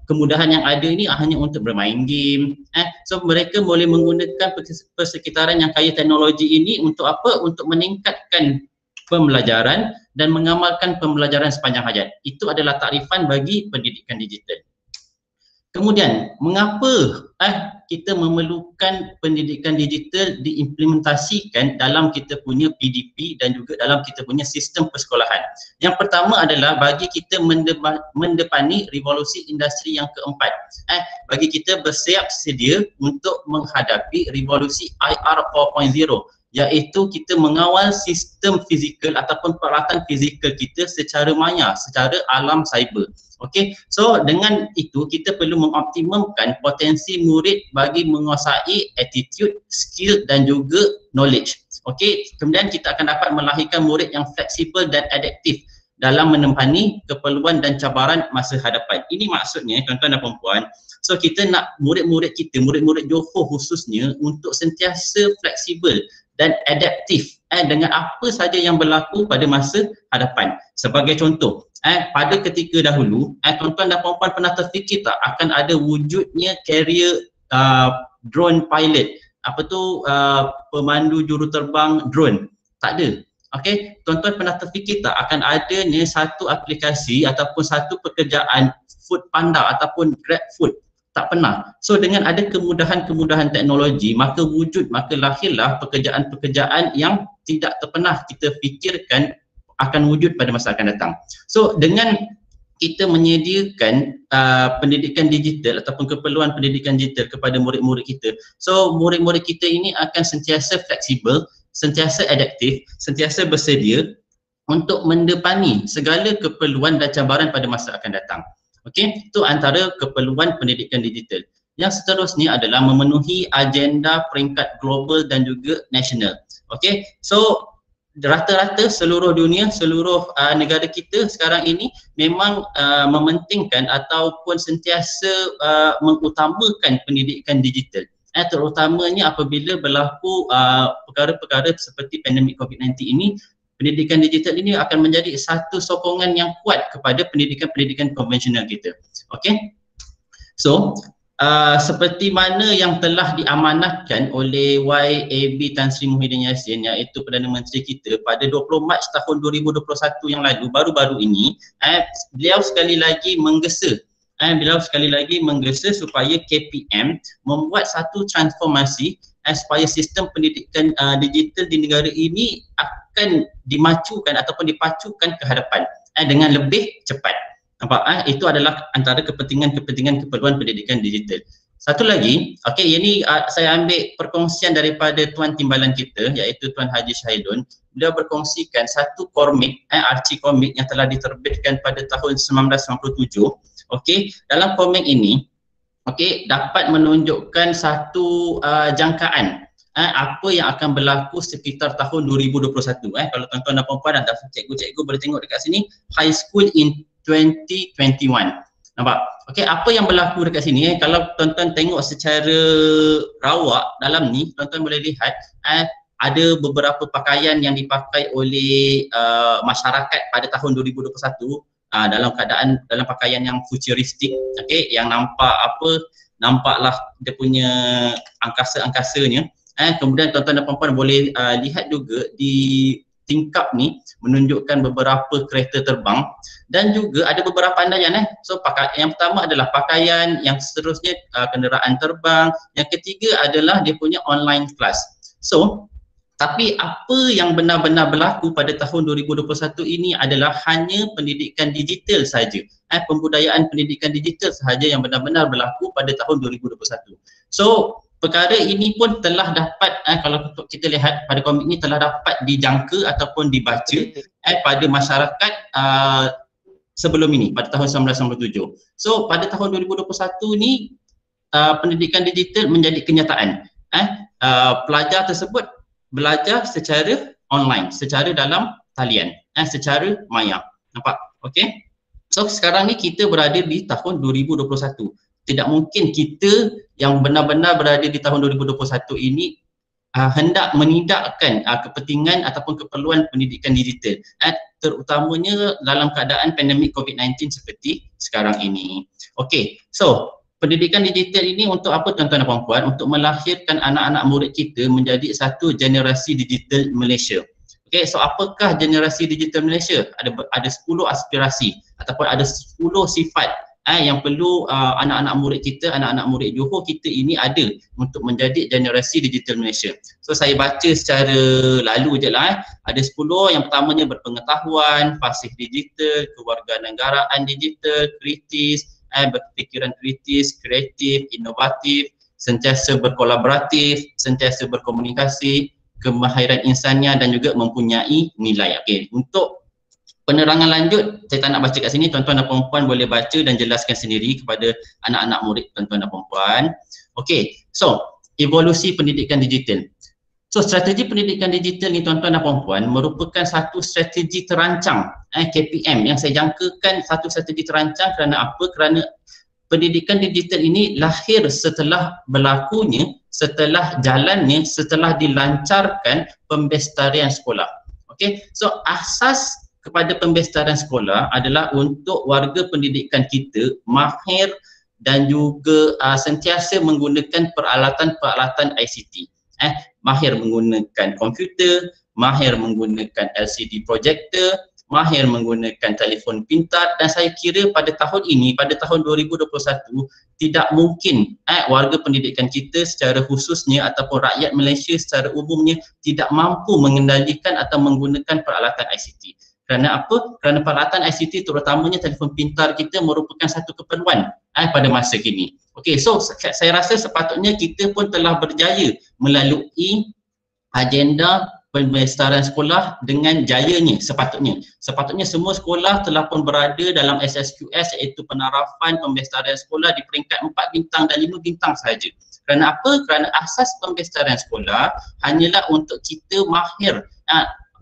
kemudahan yang ada ini hanya untuk bermain game. So mereka boleh menggunakan persekitaran yang kaya teknologi ini untuk apa? Untuk meningkatkan pembelajaran dan mengamalkan pembelajaran sepanjang hayat. Itu adalah takrifan bagi pendidikan digital. Kemudian, mengapa kita memerlukan pendidikan digital diimplementasikan dalam kita punya PDP dan juga dalam kita punya sistem persekolahan? Yang pertama adalah bagi kita mendepani revolusi industri yang keempat. Bagi kita bersiap sedia untuk menghadapi revolusi IR 4.0 iaitu kita mengawal sistem fizikal ataupun peralatan fizikal kita secara maya, secara alam cyber. Okey, so dengan itu kita perlu mengoptimumkan potensi murid bagi menguasai attitude, skill dan juga knowledge. Okey, kemudian kita akan dapat melahirkan murid yang fleksibel dan adaptif dalam menempani keperluan dan cabaran masa hadapan. Ini maksudnya tuan-tuan dan puan-puan, so kita nak murid-murid kita, murid-murid Johor khususnya untuk sentiasa fleksibel dan adaptif dengan apa saja yang berlaku pada masa hadapan. Sebagai contoh, pada ketika dahulu, tuan-tuan dan puan-puan pernah terfikir tak akan ada wujudnya carrier drone pilot, pemandu juruterbang drone? Tak ada. Okey, tuan-tuan pernah terfikir tak akan adanya satu aplikasi ataupun satu pekerjaan food panda ataupun grab food? Tak pernah. So dengan ada kemudahan-kemudahan teknologi, maka lahirlah pekerjaan-pekerjaan yang tidak pernah kita fikirkan akan wujud pada masa akan datang. So dengan kita menyediakan pendidikan digital ataupun keperluan pendidikan digital kepada murid-murid kita, so murid-murid kita ini akan sentiasa fleksibel, sentiasa adaptif, sentiasa bersedia untuk mendepani segala keperluan dan cabaran pada masa akan datang. Okey, itu antara keperluan pendidikan digital. Yang seterusnya adalah memenuhi agenda peringkat global dan juga nasional. Okey, so rata-rata seluruh dunia, seluruh negara kita sekarang ini memang mementingkan ataupun sentiasa mengutamakan pendidikan digital. Terutamanya apabila berlaku perkara-perkara seperti pandemik COVID-19 ini, pendidikan digital ini akan menjadi satu sokongan yang kuat kepada pendidikan-pendidikan konvensional kita. Okey. So, seperti mana yang telah diamanatkan oleh YAB Tan Sri Muhyiddin Yassin, iaitu Perdana Menteri kita pada 20 Mac tahun 2021 yang lalu, baru-baru ini, beliau sekali lagi menggesa supaya KPM membuat satu transformasi supaya sistem pendidikan digital di negara ini akan dimacukan ataupun dipacukan ke hadapan dengan lebih cepat. Nampak? Itu adalah antara kepentingan keperluan pendidikan digital. Satu lagi, okey, ini saya ambil perkongsian daripada Tuan Timbalan kita, iaitu Tuan Haji Syahidun. Beliau berkongsikan satu komik, archie komik yang telah diterbitkan pada tahun 1997. Okey, dalam komik ini, okey, dapat menunjukkan satu jangkaan apa yang akan berlaku sekitar tahun 2021. Kalau tuan-tuan dan puan-puan dan cikgu-cikgu boleh tengok dekat sini, high school in 2021. Nampak? Okey, apa yang berlaku dekat sini? Kalau tuan-tuan tengok secara rawak dalam ni, tuan-tuan boleh lihat ada beberapa pakaian yang dipakai oleh masyarakat pada tahun 2021 dalam pakaian yang futuristik, okey, yang nampaklah dia punya angkasa-angkasanya. Kemudian tuan-tuan dan puan-puan boleh lihat juga di tingkap ni menunjukkan beberapa kereta terbang dan juga ada beberapa andaian. So yang pertama adalah pakaian, yang seterusnya kenderaan terbang, yang ketiga adalah dia punya online class. So tapi apa yang benar-benar berlaku pada tahun 2021 ini adalah hanya pendidikan digital saja. Pembudayaan pendidikan digital sahaja yang benar-benar berlaku pada tahun 2021. So perkara ini pun telah dapat, kalau kita lihat pada komik ini, telah dapat dijangka ataupun dibaca pada masyarakat sebelum ini, pada tahun 1997. So pada tahun 2021 ni pendidikan digital menjadi kenyataan. Pelajar tersebut belajar secara online, secara dalam talian, secara maya. Nampak? Okey. So sekarang ni kita berada di tahun 2021. Tidak mungkin kita yang benar-benar berada di tahun 2021 ini hendak menidakkan kepentingan ataupun keperluan pendidikan digital, terutamanya dalam keadaan pandemik COVID-19 seperti sekarang ini. Okey, so pendidikan digital ini untuk apa tuan-tuan dan puan-puan? Untuk melahirkan anak-anak murid kita menjadi satu generasi digital Malaysia. Okey, so apakah generasi digital Malaysia? Ada 10 aspirasi ataupun ada 10 sifat yang perlu anak-anak murid kita, anak-anak murid Johor kita ini ada untuk menjadi generasi digital Malaysia. So saya baca secara lalu je lah. Ada 10, yang pertamanya berpengetahuan, fasih digital, kewarganegaraan digital, kritis, berfikiran kritis, kreatif, inovatif, sentiasa berkolaboratif, sentiasa berkomunikasi, kemahiran insannya dan juga mempunyai nilai. Okey, untuk penerangan lanjut, saya tak nak baca kat sini, tuan-tuan dan puan-puan boleh baca dan jelaskan sendiri kepada anak-anak murid tuan-tuan dan puan-puan. Okey, so evolusi pendidikan digital. So strategi pendidikan digital ni tuan-tuan dan puan-puan merupakan satu strategi terancang KPM yang saya jangkakan satu strategi terancang kerana apa? Kerana pendidikan digital ini lahir setelah berlakunya, setelah jalannya, setelah dilancarkan pembestarian sekolah. Okey, so asas kepada pembestarian sekolah adalah untuk warga pendidikan kita mahir dan juga sentiasa menggunakan peralatan-peralatan ICT. Mahir menggunakan komputer, mahir menggunakan LCD projector, mahir menggunakan telefon pintar, dan saya kira pada tahun ini, pada tahun 2021 tidak mungkin warga pendidikan kita secara khususnya ataupun rakyat Malaysia secara umumnya tidak mampu mengendalikan atau menggunakan peralatan ICT. Kerana apa? Kerana peralatan ICT terutamanya telefon pintar kita merupakan satu keperluan pada masa kini. Okey, so saya rasa sepatutnya kita pun telah berjaya melalui agenda pembestarian sekolah dengan jayanya sepatutnya. Sepatutnya semua sekolah telah pun berada dalam SSQS iaitu penarafan pembestarian sekolah di peringkat 4 bintang dan 5 bintang sahaja. Kerana apa? Kerana asas pembestarian sekolah hanyalah untuk kita mahir,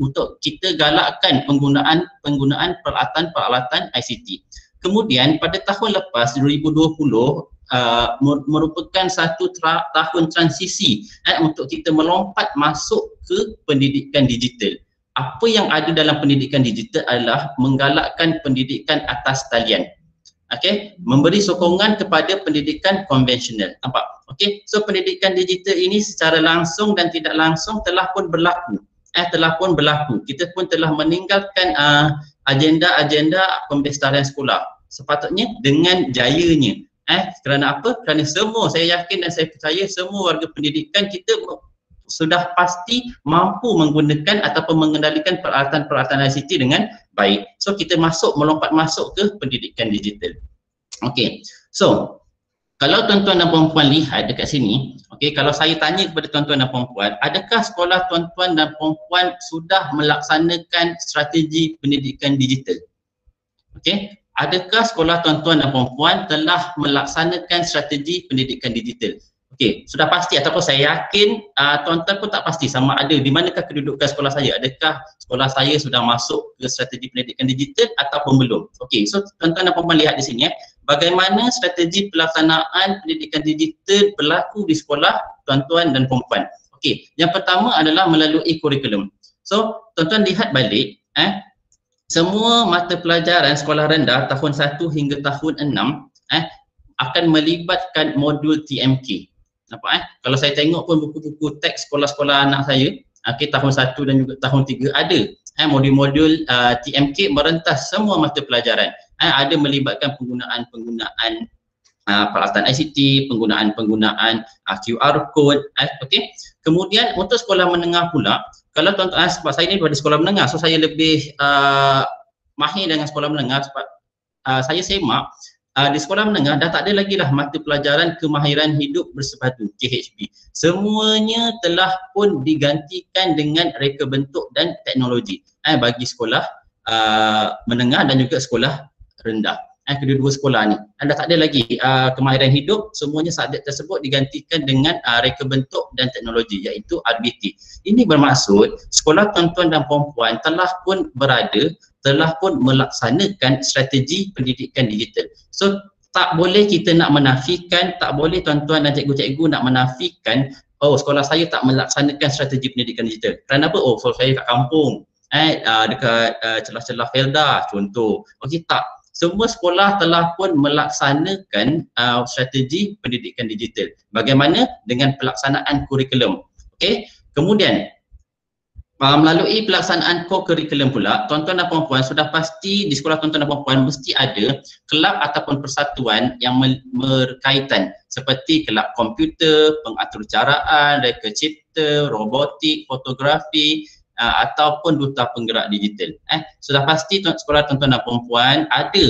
untuk kita galakkan penggunaan peralatan-peralatan ICT. Kemudian pada tahun lepas 2020 merupakan satu tahun transisi untuk kita melompat masuk ke pendidikan digital. Apa yang ada dalam pendidikan digital adalah menggalakkan pendidikan atas talian. Okey, memberi sokongan kepada pendidikan konvensional. Nampak? Okey, so pendidikan digital ini secara langsung dan tidak langsung telah pun berlaku. Kita pun telah meninggalkan agenda-agenda pembestarian sekolah. Sepatutnya dengan jayanya. Kerana apa? Kerana semua, saya yakin dan saya percaya semua warga pendidikan kita sudah pasti mampu menggunakan ataupun mengendalikan peralatan-peralatan ICT dengan baik. So kita melompat masuk ke pendidikan digital. Okey. So kalau tuan-tuan dan puan-puan lihat dekat sini, okey, kalau saya tanya kepada tuan-tuan dan puan-puan, adakah sekolah tuan-tuan dan puan-puan sudah melaksanakan strategi pendidikan digital? Okey. Adakah sekolah tuan-tuan dan puan-puan telah melaksanakan strategi pendidikan digital? Okey, sudah pasti ataupun saya yakin tuan-tuan pun tak pasti sama ada di manakah kedudukan sekolah saya. Adakah sekolah saya sudah masuk ke strategi pendidikan digital ataupun belum? Okey, so tuan-tuan dan puan-puan lihat di sini bagaimana strategi pelaksanaan pendidikan digital berlaku di sekolah tuan-tuan dan puan-puan. Okey, yang pertama adalah melalui kurikulum. So, tuan-tuan lihat balik semua mata pelajaran sekolah rendah tahun 1 hingga tahun 6 akan melibatkan modul TMK. Nampak Kalau saya tengok pun buku-buku teks sekolah-sekolah anak saya, tahun 1 dan juga tahun 3 ada modul-modul TMK merentas semua mata pelajaran. Ada melibatkan penggunaan peralatan ICT, penggunaan QR code. Okey. Kemudian untuk sekolah menengah pula, kalau tuan-tuan, sebab saya ni daripada sekolah menengah, so saya lebih mahir dengan sekolah menengah sebab saya semak di sekolah menengah dah tak ada lagi lah mata pelajaran kemahiran hidup bersepadu KHB. Semuanya telah pun digantikan dengan reka bentuk dan teknologi bagi sekolah menengah dan juga sekolah rendah. Kedua-dua sekolah ni dah tak ada lagi kemahiran hidup, semuanya subjek tersebut digantikan dengan reka bentuk dan teknologi iaitu RBT. Ini bermaksud sekolah tuan-tuan dan puan-puan telah pun melaksanakan strategi pendidikan digital. So tak boleh kita nak menafikan, tak boleh tuan-tuan dan cikgu-cikgu nak menafikan sekolah saya tak melaksanakan strategi pendidikan digital. Kerana apa? Sekolah saya kat kampung, dekat celah-celah Felda contoh. Okey, tak. Semua sekolah telah pun melaksanakan strategi pendidikan digital. Bagaimana? Dengan pelaksanaan kurikulum. Okey. Kemudian melalui pelaksanaan co-curriculum pula, tuan-tuan dan puan-puan sudah pasti di sekolah tuan-tuan dan puan-puan mesti ada kelab ataupun persatuan yang berkaitan seperti kelab komputer, pengaturcaraan, reka cipta, robotik, fotografi, ataupun duta penggerak digital. Sudah pasti sekolah tuan-tuan dan puan-puan ada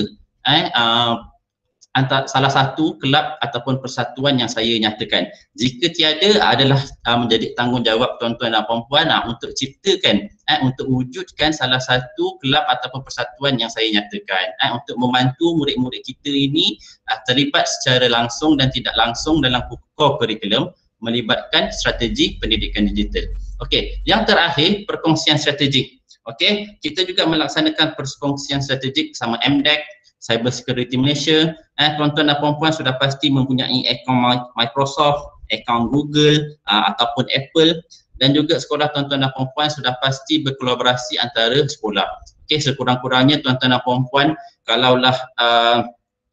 antara salah satu kelab ataupun persatuan yang saya nyatakan. Jika tiada adalah menjadi tanggungjawab tuan-tuan dan puan-puan untuk ciptakan, untuk wujudkan salah satu kelab ataupun persatuan yang saya nyatakan, untuk membantu murid-murid kita ini terlibat secara langsung dan tidak langsung dalam core curriculum melibatkan strategi pendidikan digital. Okey, yang terakhir perkongsian strategik. Okey, kita juga melaksanakan perkongsian strategik bersama MDEC, Cyber Security Malaysia. Tuan-tuan dan puan-puan sudah pasti mempunyai akaun Microsoft, akaun Google ataupun Apple, dan juga sekolah tuan-tuan dan puan-puan sudah pasti berkolaborasi antara sekolah. Okey, sekurang-kurangnya tuan-tuan dan puan-puan kalaulah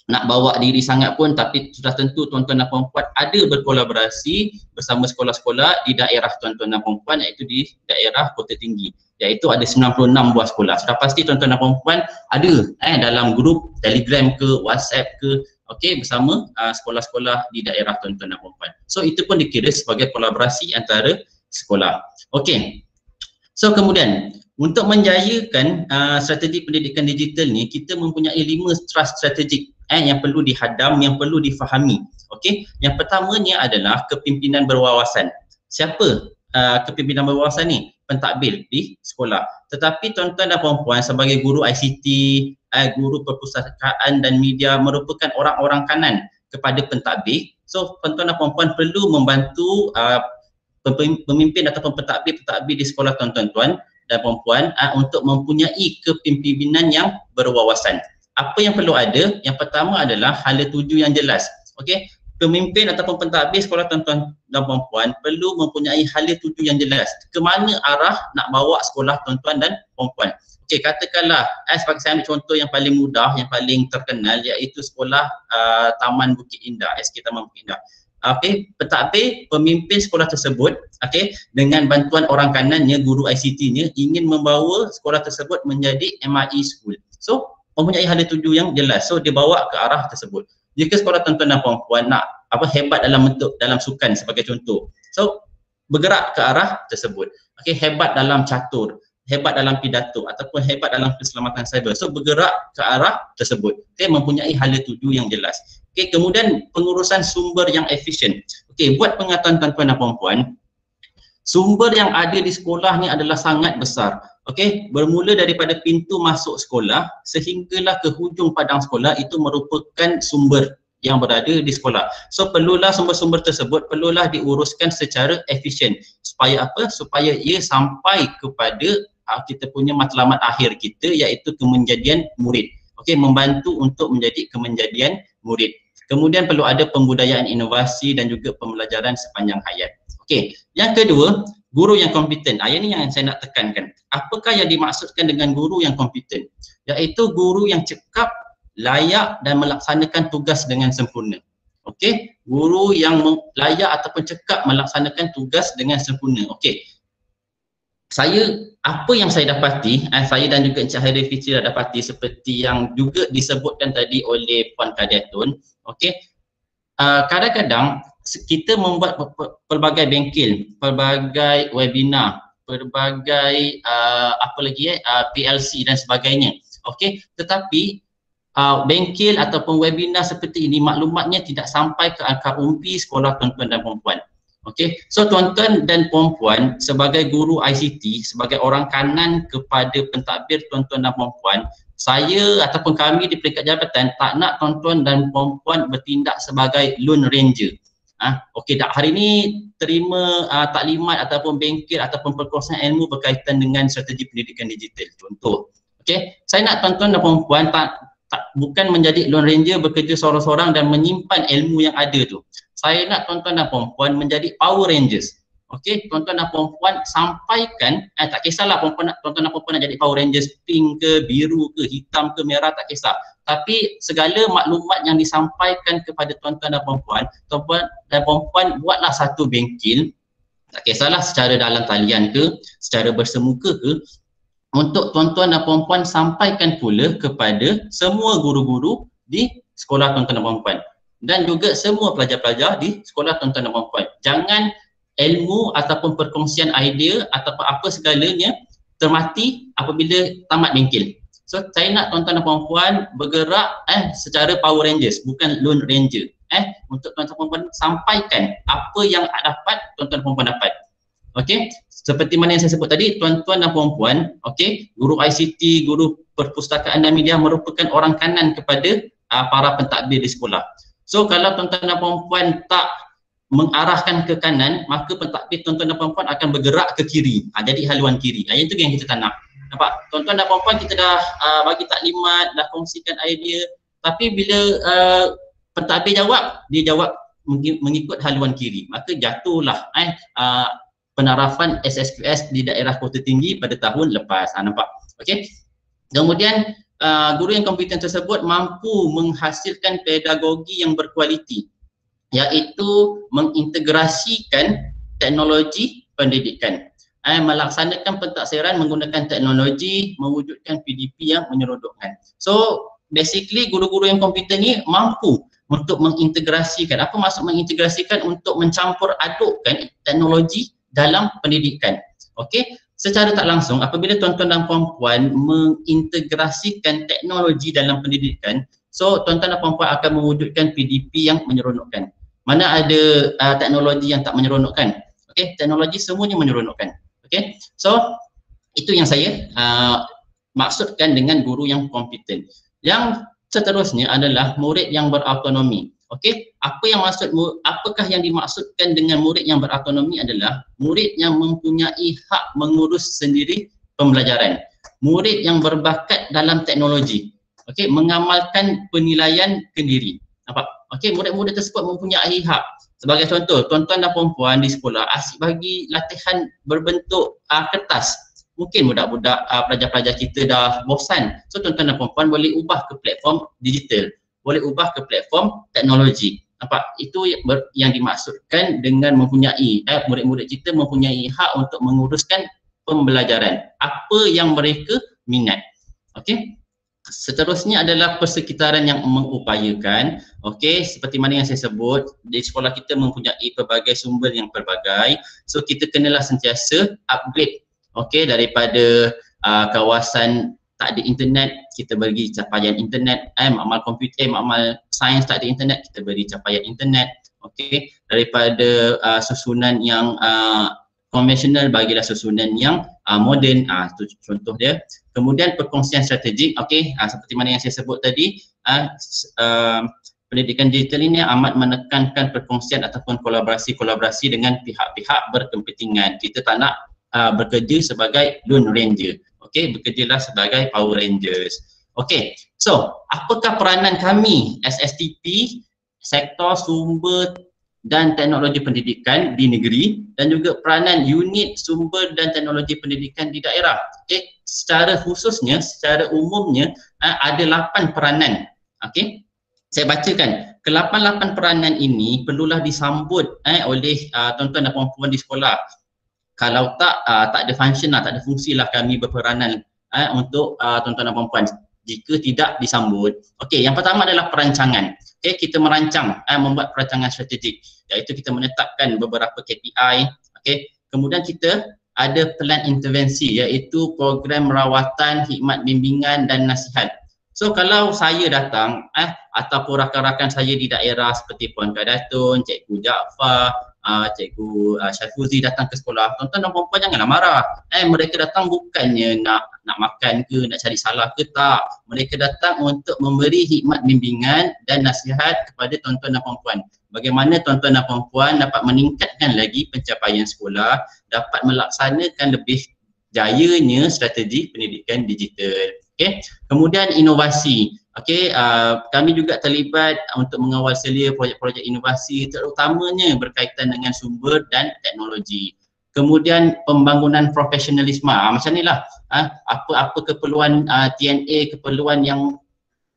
nak bawa diri sangat pun, tapi sudah tentu tuan-tuan dan puan-puan ada berkolaborasi bersama sekolah-sekolah di daerah tuan-tuan dan puan-puan, iaitu di daerah Kota Tinggi, iaitu ada 96 buah sekolah. Sudah pasti tuan-tuan dan puan-puan ada dalam grup Telegram ke WhatsApp ke, okey, bersama sekolah-sekolah di daerah tuan-tuan dan puan-puan. So itu pun dikira sebagai kolaborasi antara sekolah. Okey. So kemudian untuk menjayakan strategi pendidikan digital ni, kita mempunyai 5 trust strategik yang perlu dihadam, yang perlu difahami. Okey, yang pertamanya adalah kepimpinan berwawasan. Siapa kepimpinan berwawasan ni? Pentadbir di sekolah. Tetapi tuan-tuan dan puan-puan sebagai guru ICT, guru perpustakaan dan media merupakan orang-orang kanan kepada pentadbir. So tuan-tuan dan puan-puan perlu membantu pemimpin ataupun pentadbir di sekolah tuan-tuan dan puan-puan untuk mempunyai kepimpinan yang berwawasan. Apa yang perlu ada? Yang pertama adalah hala tuju yang jelas. Okey, pemimpin ataupun pentadbir sekolah tuan-tuan dan puan-puan perlu mempunyai hala tuju yang jelas. Ke mana arah nak bawa sekolah tuan-tuan dan puan-puan. Okey, katakanlah sebagai saya ambil contoh yang paling mudah, yang paling terkenal, iaitu sekolah Taman Bukit Indah, SK Taman Bukit Indah. Okey, pentadbir pemimpin sekolah tersebut, okey, dengan bantuan orang kanannya, guru ICT-nya, ingin membawa sekolah tersebut menjadi MIE school. So mempunyai hala tuju yang jelas, so dia bawa ke arah tersebut. Jika sekolah tuan-tuan dan puan-puan nak hebat dalam sukan sebagai contoh, so bergerak ke arah tersebut. Okey, hebat dalam catur, hebat dalam pidato ataupun hebat dalam keselamatan cyber, so bergerak ke arah tersebut. Okey, mempunyai hala tuju yang jelas. Okey, kemudian pengurusan sumber yang efisien. Okey, buat pengetahuan tuan-tuan dan puan-puan, sumber yang ada di sekolah ni adalah sangat besar. Okey, bermula daripada pintu masuk sekolah sehinggalah ke hujung padang sekolah, itu merupakan sumber yang berada di sekolah. So perlulah sumber-sumber tersebut perlulah diuruskan secara efisien. Supaya apa? Supaya ia sampai kepada kita punya matlamat akhir kita, iaitu kemenjadian murid. Okey, membantu untuk menjadi kemenjadian murid. Kemudian perlu ada pembudayaan inovasi dan juga pembelajaran sepanjang hayat. Okey, yang kedua, guru yang kompeten. Ini yang saya nak tekankan. Apakah yang dimaksudkan dengan guru yang kompeten? Iaitu guru yang cekap, layak dan melaksanakan tugas dengan sempurna. Okey, guru yang layak ataupun cekap melaksanakan tugas dengan sempurna. Okey, apa yang saya dapati, saya dan juga Encik Hairi Fitri dah dapati, seperti yang juga disebutkan tadi oleh Puan Kadiatun. Okey, kadang-kadang kita membuat pelbagai bengkel, pelbagai webinar, pelbagai PLC dan sebagainya. Okey, tetapi bengkel ataupun webinar seperti ini maklumatnya tidak sampai ke akar umbi sekolah tuan-tuan dan puan-puan. Okey, so tuan-tuan dan puan-puan sebagai guru ICT, sebagai orang kanan kepada pentadbir tuan-tuan dan puan-puan, saya ataupun kami di peringkat jabatan tak nak tuan-tuan dan puan-puan bertindak sebagai lone ranger. Okey, hari ini terima taklimat ataupun bengkel ataupun perkongsian ilmu berkaitan dengan strategi pendidikan digital, contoh. Okey, saya nak tuan-tuan dan puan-puan bukan menjadi lone ranger bekerja seorang-seorang dan menyimpan ilmu yang ada tu. Saya nak tuan-tuan dan puan-puan menjadi power rangers. Okey, tuan-tuan dan puan-puan sampaikan, tak kisahlah tuan-tuan dan puan-puan nak jadi power rangers pink ke, biru ke, hitam ke, merah, tak kisah. Tapi segala maklumat yang disampaikan kepada tuan-tuan dan puan-puan, buatlah satu bengkel, tak kisahlah secara dalam talian ke, secara bersemuka ke, untuk tuan-tuan dan puan-puan sampaikan pula kepada semua guru-guru di sekolah tuan-tuan dan puan-puan dan juga semua pelajar-pelajar di sekolah tuan-tuan dan puan-puan. Jangan ilmu ataupun perkongsian idea ataupun apa segalanya termati apabila tamat bengkel. So saya nak tuan-tuan dan puan-puan bergerak secara Power Rangers, bukan Lone Ranger. Untuk tuan-tuan dan puan-puan sampaikan apa yang dapat tuan-tuan dan puan-puan dapat. Okey, seperti mana yang saya sebut tadi, tuan-tuan dan puan-puan, okey, guru ICT, guru perpustakaan dan media merupakan orang kanan kepada para pentadbir di sekolah. So kalau tuan-tuan dan puan-puan tak mengarahkan ke kanan, maka pentadbir tuan-tuan dan puan-puan akan bergerak ke kiri. Jadi haluan kiri. Yang itu yang kita tak nak. Nampak? Tuan-tuan dan puan-puan, kita dah bagi taklimat, dah kongsikan idea, tapi bila pentadbir jawab, dia jawab mengikut haluan kiri. Maka jatuhlah penarafan SSQS di daerah Kota Tinggi pada tahun lepas. Nampak? Okey. Kemudian guru yang kompeten tersebut mampu menghasilkan pedagogi yang berkualiti, iaitu mengintegrasikan teknologi pendidikan, melaksanakan pentaksiran menggunakan teknologi, mewujudkan PDP yang menyeronokkan. So basically guru-guru yang kompeten ni mampu untuk mengintegrasikan. Apa maksud mengintegrasikan? Untuk mencampur adukkan teknologi dalam pendidikan. Okey, secara tak langsung apabila tuan-tuan dan puan-puan mengintegrasikan teknologi dalam pendidikan, so tuan-tuan dan puan-puan akan mewujudkan PDP yang menyeronokkan. Mana ada teknologi yang tak menyeronokkan? Okey, teknologi semuanya menyeronokkan. Okey, so itu yang saya maksudkan dengan guru yang kompeten. Yang seterusnya adalah murid yang berautonomi. Okey, apakah yang dimaksudkan dengan murid yang berautonomi adalah murid yang mempunyai hak mengurus sendiri pembelajaran. Murid yang berbakat dalam teknologi. Okey, mengamalkan penilaian kendiri. Nampak? Okey, murid-murid tersebut mempunyai hak. Sebagai contoh, tuan-tuan dan puan-puan di sekolah asyik bagi latihan berbentuk kertas. Mungkin budak-budak pelajar-pelajar kita dah bosan. So tuan-tuan dan puan-puan boleh ubah ke platform digital, boleh ubah ke platform teknologi. Nampak? Itu yang dimaksudkan dengan mempunyai murid-murid kita mempunyai hak untuk menguruskan pembelajaran apa yang mereka minat. Okey. Seterusnya adalah persekitaran yang mengupayakan. Okey, seperti mana yang saya sebut, di sekolah kita mempunyai pelbagai sumber yang pelbagai. So kita kenalah sentiasa upgrade. Okey, daripada kawasan tak ada internet, kita bagi capaian internet. Makmal komputer, makmal sains tak ada internet, kita beri capaian internet. Okey, daripada susunan yang konvensional, bagilah susunan yang moden. Itu contoh dia. Kemudian perkongsian strategik. Okey, seperti mana yang saya sebut tadi, pendidikan digital ini amat menekankan perkongsian ataupun kolaborasi dengan pihak-pihak berkepentingan. Kita tak nak bekerja sebagai Lone Ranger. Okey, bekerjalah sebagai Power Rangers. Okey, so apakah peranan kami SSTP, sektor sumber dan teknologi pendidikan di negeri, dan juga peranan unit sumber dan teknologi pendidikan di daerah? Okey, secara khususnya, secara umumnya ada 8 peranan. Okey, saya bacakan. Ke-8 peranan ini perlulah disambut oleh tuan-tuan dan puan-puan di sekolah. Kalau tak ada function lah, tak ada fungsi lah kami berperanan untuk tuan-tuan dan puan-puan jika tidak disambut. Okey, yang pertama adalah perancangan. Okey, kita merancang, membuat perancangan strategik, iaitu kita menetapkan beberapa KPI. Okey, kemudian kita ada plan intervensi, iaitu program rawatan, khidmat bimbingan dan nasihat. So kalau saya datang ataupun rakan-rakan saya di daerah seperti Puan Kadatun, Cikgu Jaafar, Cikgu Syafuzi datang ke sekolah, tuan-tuan dan puan-puan janganlah marah. Mereka datang bukannya nak makan ke, nak cari salah ke, tak. Mereka datang untuk memberi khidmat bimbingan dan nasihat kepada tuan-tuan dan puan-puan. Bagaimana tuan-tuan dan puan-puan dapat meningkatkan lagi pencapaian sekolah, dapat melaksanakan lebih jayanya strategi pendidikan digital. Okay. Kemudian inovasi. Okey, kami juga terlibat untuk mengawal selia projek-projek inovasi, terutamanya berkaitan dengan sumber dan teknologi. Kemudian pembangunan profesionalisme. Macam inilah apa-apa keperluan TNA, keperluan yang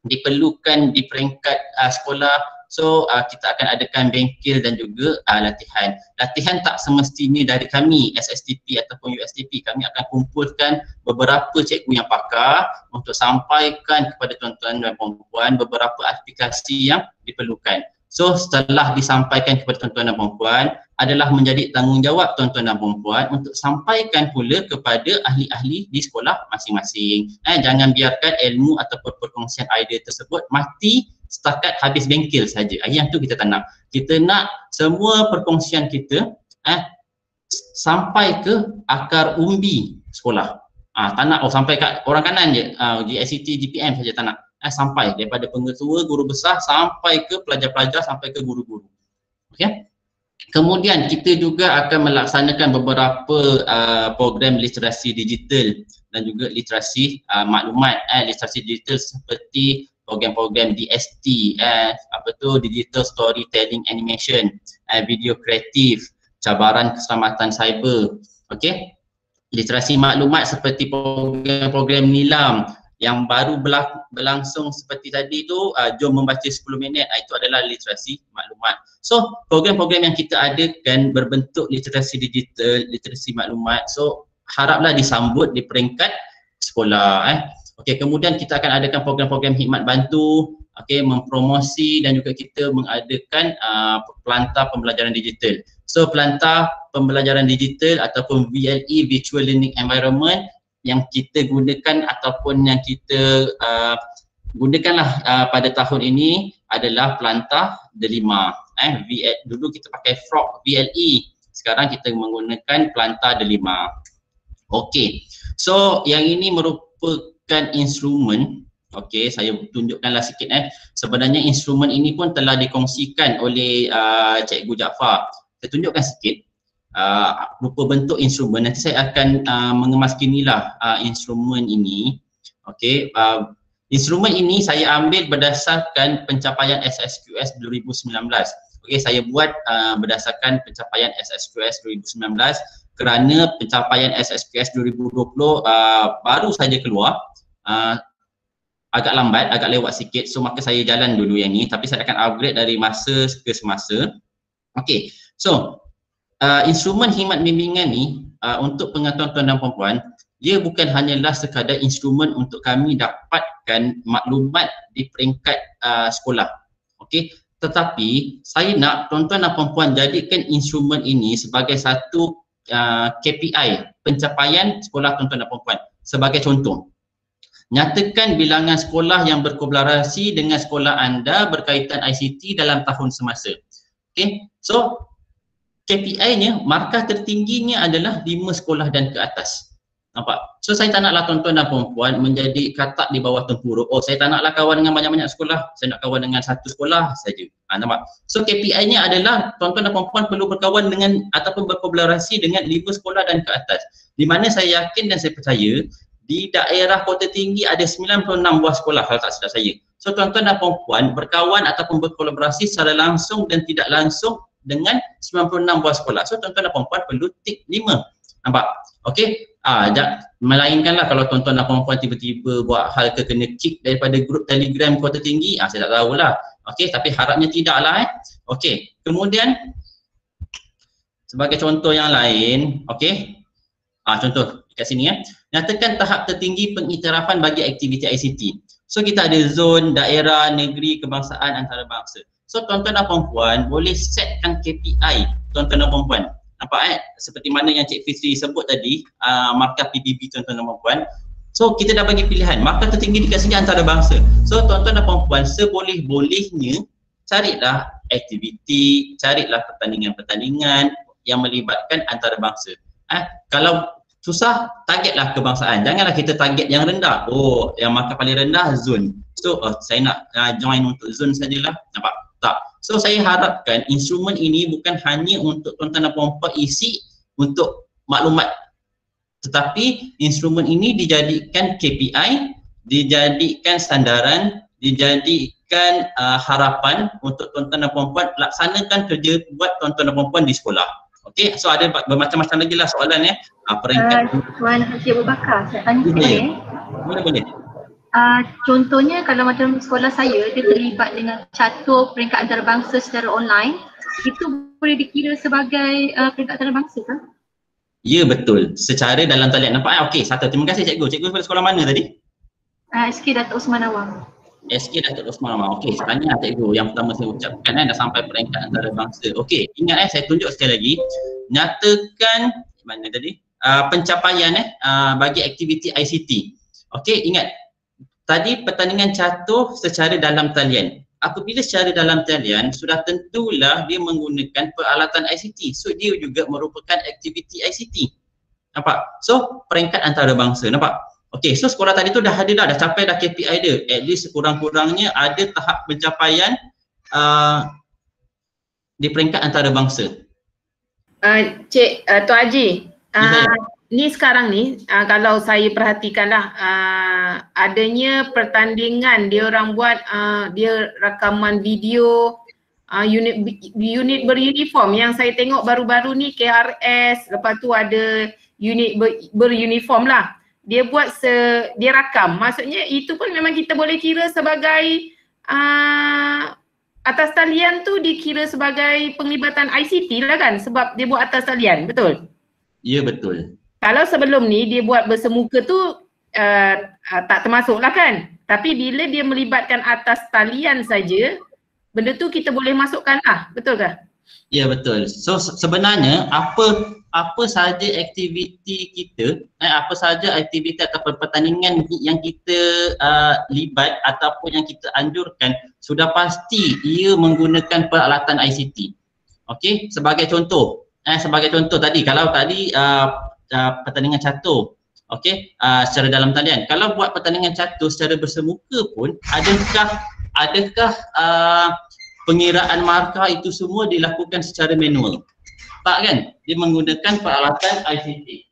diperlukan di peringkat sekolah. So kita akan adakan bengkel dan juga latihan. Latihan tak semestinya dari kami SSTP ataupun USTP. Kami akan kumpulkan beberapa cikgu yang pakar untuk sampaikan kepada tuan-tuan dan puan-puan beberapa aplikasi yang diperlukan. So setelah disampaikan kepada tuan-tuan dan puan-puan, adalah menjadi tanggungjawab tuan-tuan dan puan-puan untuk sampaikan pula kepada ahli-ahli di sekolah masing-masing. Jangan biarkan ilmu ataupun perkongsian idea tersebut mati setakat habis bengkel saja. Yang tu kita tak nak. Kita nak semua perkongsian kita sampai ke akar umbi sekolah. Tak nak sampai kat orang kanan je, GICT, GPM saja tak nak. Sampai daripada pengetua, guru besar sampai ke pelajar-pelajar, sampai ke guru-guru. Okey. Kemudian kita juga akan melaksanakan beberapa program literasi digital dan juga literasi maklumat, literasi digital seperti program-program DST, digital storytelling animation, video kreatif, cabaran keselamatan cyber. Okey. Literasi maklumat seperti program-program nilam yang baru berlangsung seperti tadi tu, jom membaca 10 minit, itu adalah literasi maklumat. So program-program yang kita adakan berbentuk literasi digital, literasi maklumat, so haraplah disambut di peringkat sekolah. Okey, kemudian kita akan adakan program-program khidmat bantu, okey, mempromosi dan juga kita mengadakan pelantar pembelajaran digital. So pelantar pembelajaran digital ataupun VLE, Virtual Learning Environment, yang kita gunakan ataupun yang kita gunakanlah pada tahun ini adalah pelantar delima. Dulu kita pakai Frog VLE, sekarang kita menggunakan pelantar delima. Okey, so yang ini merupakan instrumen. Okey, saya tunjukkanlah sikit. Sebenarnya instrumen ini pun telah dikongsikan oleh Cikgu Jaafar. Saya tunjukkan sikit rupa bentuk instrumen. Nanti saya akan mengemaskinilah instrumen ini. Okey, instrumen ini saya ambil berdasarkan pencapaian SSQS 2019. Okey, saya buat berdasarkan pencapaian SSQS 2019 kerana pencapaian SSQS 2020 baru saja keluar. Agak lambat, agak lewat sikit, so maka saya jalan dulu yang ni, tapi saya akan upgrade dari masa ke semasa. Okey, so instrumen khidmat bimbingan ni untuk pengetahuan tuan dan puan-puan, dia bukan hanyalah sekadar instrumen untuk kami dapatkan maklumat di peringkat sekolah. Okey, tetapi saya nak tuan-tuan dan puan-puan jadikan instrumen ini sebagai satu KPI, pencapaian sekolah tuan-tuan dan puan-puan. Sebagai contoh, nyatakan bilangan sekolah yang berkolaborasi dengan sekolah anda berkaitan ICT dalam tahun semasa. Okey, so KPI-nya, markah tertingginya adalah 5 sekolah dan ke atas. Nampak? So saya tak naklah tuan-tuan dan puan-puan menjadi katak di bawah tempuruk. Oh, saya tak naklah kawan dengan banyak-banyak sekolah, saya nak kawan dengan satu sekolah saja. Nampak? So KPI-nya adalah tuan-tuan dan puan-puan perlu berkawan dengan ataupun berkolaborasi dengan 5 sekolah dan ke atas. Di mana saya yakin dan saya percaya di daerah Kota Tinggi ada 96 buah sekolah kalau tak silap saya. So tuan-tuan dan puan-puan berkawan ataupun berkolaborasi secara langsung dan tidak langsung dengan 96 buah sekolah. So tuan-tuan dan puan-puan perlu tik 5. Nampak? Okey. Melainkanlah kalau tuan-tuan dan puan-puan tiba-tiba buat hal kena kick daripada grup Telegram Kota Tinggi, saya tak tahulah. Okey, tapi harapnya tidaklah. Okey. Kemudian sebagai contoh yang lain, okey. Contoh kat sini nyatakan tahap tertinggi pengiktirafan bagi aktiviti ICT. So kita ada zon, daerah, negeri, kebangsaan, antarabangsa. So tuan-tuan dan puan-puan boleh setkan KPI tuan-tuan dan puan-puan. Nampak seperti mana yang Cik Fitri sebut tadi, markah PBB tuan-tuan dan puan-puan. So kita dah bagi pilihan, markah tertinggi dekat sini antarabangsa. So tuan-tuan dan puan-puan seboleh-bolehnya carilah aktiviti, carilah pertandingan-pertandingan yang melibatkan antarabangsa. Kalau susah, targetlah kebangsaan. Janganlah kita target yang rendah. Oh, yang markah paling rendah zon. So saya nak join untuk zon sajalah. Nampak? Tak. So saya harapkan instrumen ini bukan hanya untuk tuan-tuan dan puan-puan isi untuk maklumat, tetapi instrumen ini dijadikan KPI, dijadikan sandaran, dijadikan harapan untuk tuan-tuan dan puan-puan laksanakan kerja buat tuan-tuan dan puan-puan di sekolah. Okey, so ada bermacam-macam lagi lah soalan peringkat. Tuan Haji Abu Bakar, saya tanya boleh? Boleh. Contohnya kalau macam sekolah saya, dia terlibat dengan catur peringkat antarabangsa secara online, itu boleh dikira sebagai peringkat antarabangsa kan? Ya, betul. Secara dalam talian nampak. Okey, satu. Terima kasih cikgu. Cikgu pada sekolah mana tadi? SK Datuk Usman Awang. SK Datuk Osman Amar. Okey, tanya cikgu yang pertama saya ucapkan dah sampai peringkat antarabangsa. Okey, ingat saya tunjuk sekali lagi. Nyatakan mana tadi? Pencapaian bagi aktiviti ICT. Okey, ingat. Tadi pertandingan catur secara dalam talian. Apabila secara dalam talian, sudah tentulah dia menggunakan peralatan ICT. So, dia juga merupakan aktiviti ICT. Nampak? So, peringkat antarabangsa. Nampak? Okey, so sekolah tadi tu dah ada dah capai dah KPI dia. At least sekurang-kurangnya ada tahap pencapaian di peringkat antarabangsa. Tuan Haji, ni sekarang ni kalau saya perhatikanlah adanya pertandingan dia orang buat dia rakaman video unit beruniform yang saya tengok baru-baru ni KRS, lepas tu ada unit beruniform lah. Dia buat dia rakam. Maksudnya itu pun memang kita boleh kira sebagai atas talian tu dikira sebagai penglibatan ICT lah kan, sebab dia buat atas talian, betul? Ya, betul. Kalau sebelum ni dia buat bersemuka tu tak termasuk lah kan. Tapi bila dia melibatkan atas talian saja, benda tu kita boleh masukkan lah, betul ke? Ya, betul. So sebenarnya apa sahaja aktiviti kita, apa sahaja aktiviti atau pertandingan yang kita libat ataupun yang kita anjurkan, sudah pasti ia menggunakan peralatan ICT. Okey, sebagai contoh tadi, kalau tadi pertandingan catur, okey, secara dalam talian. Kalau buat pertandingan catur secara bersemuka pun, adakah pengiraan markah itu semua dilakukan secara manual? Tak kan? Dia menggunakan peralatan ICT.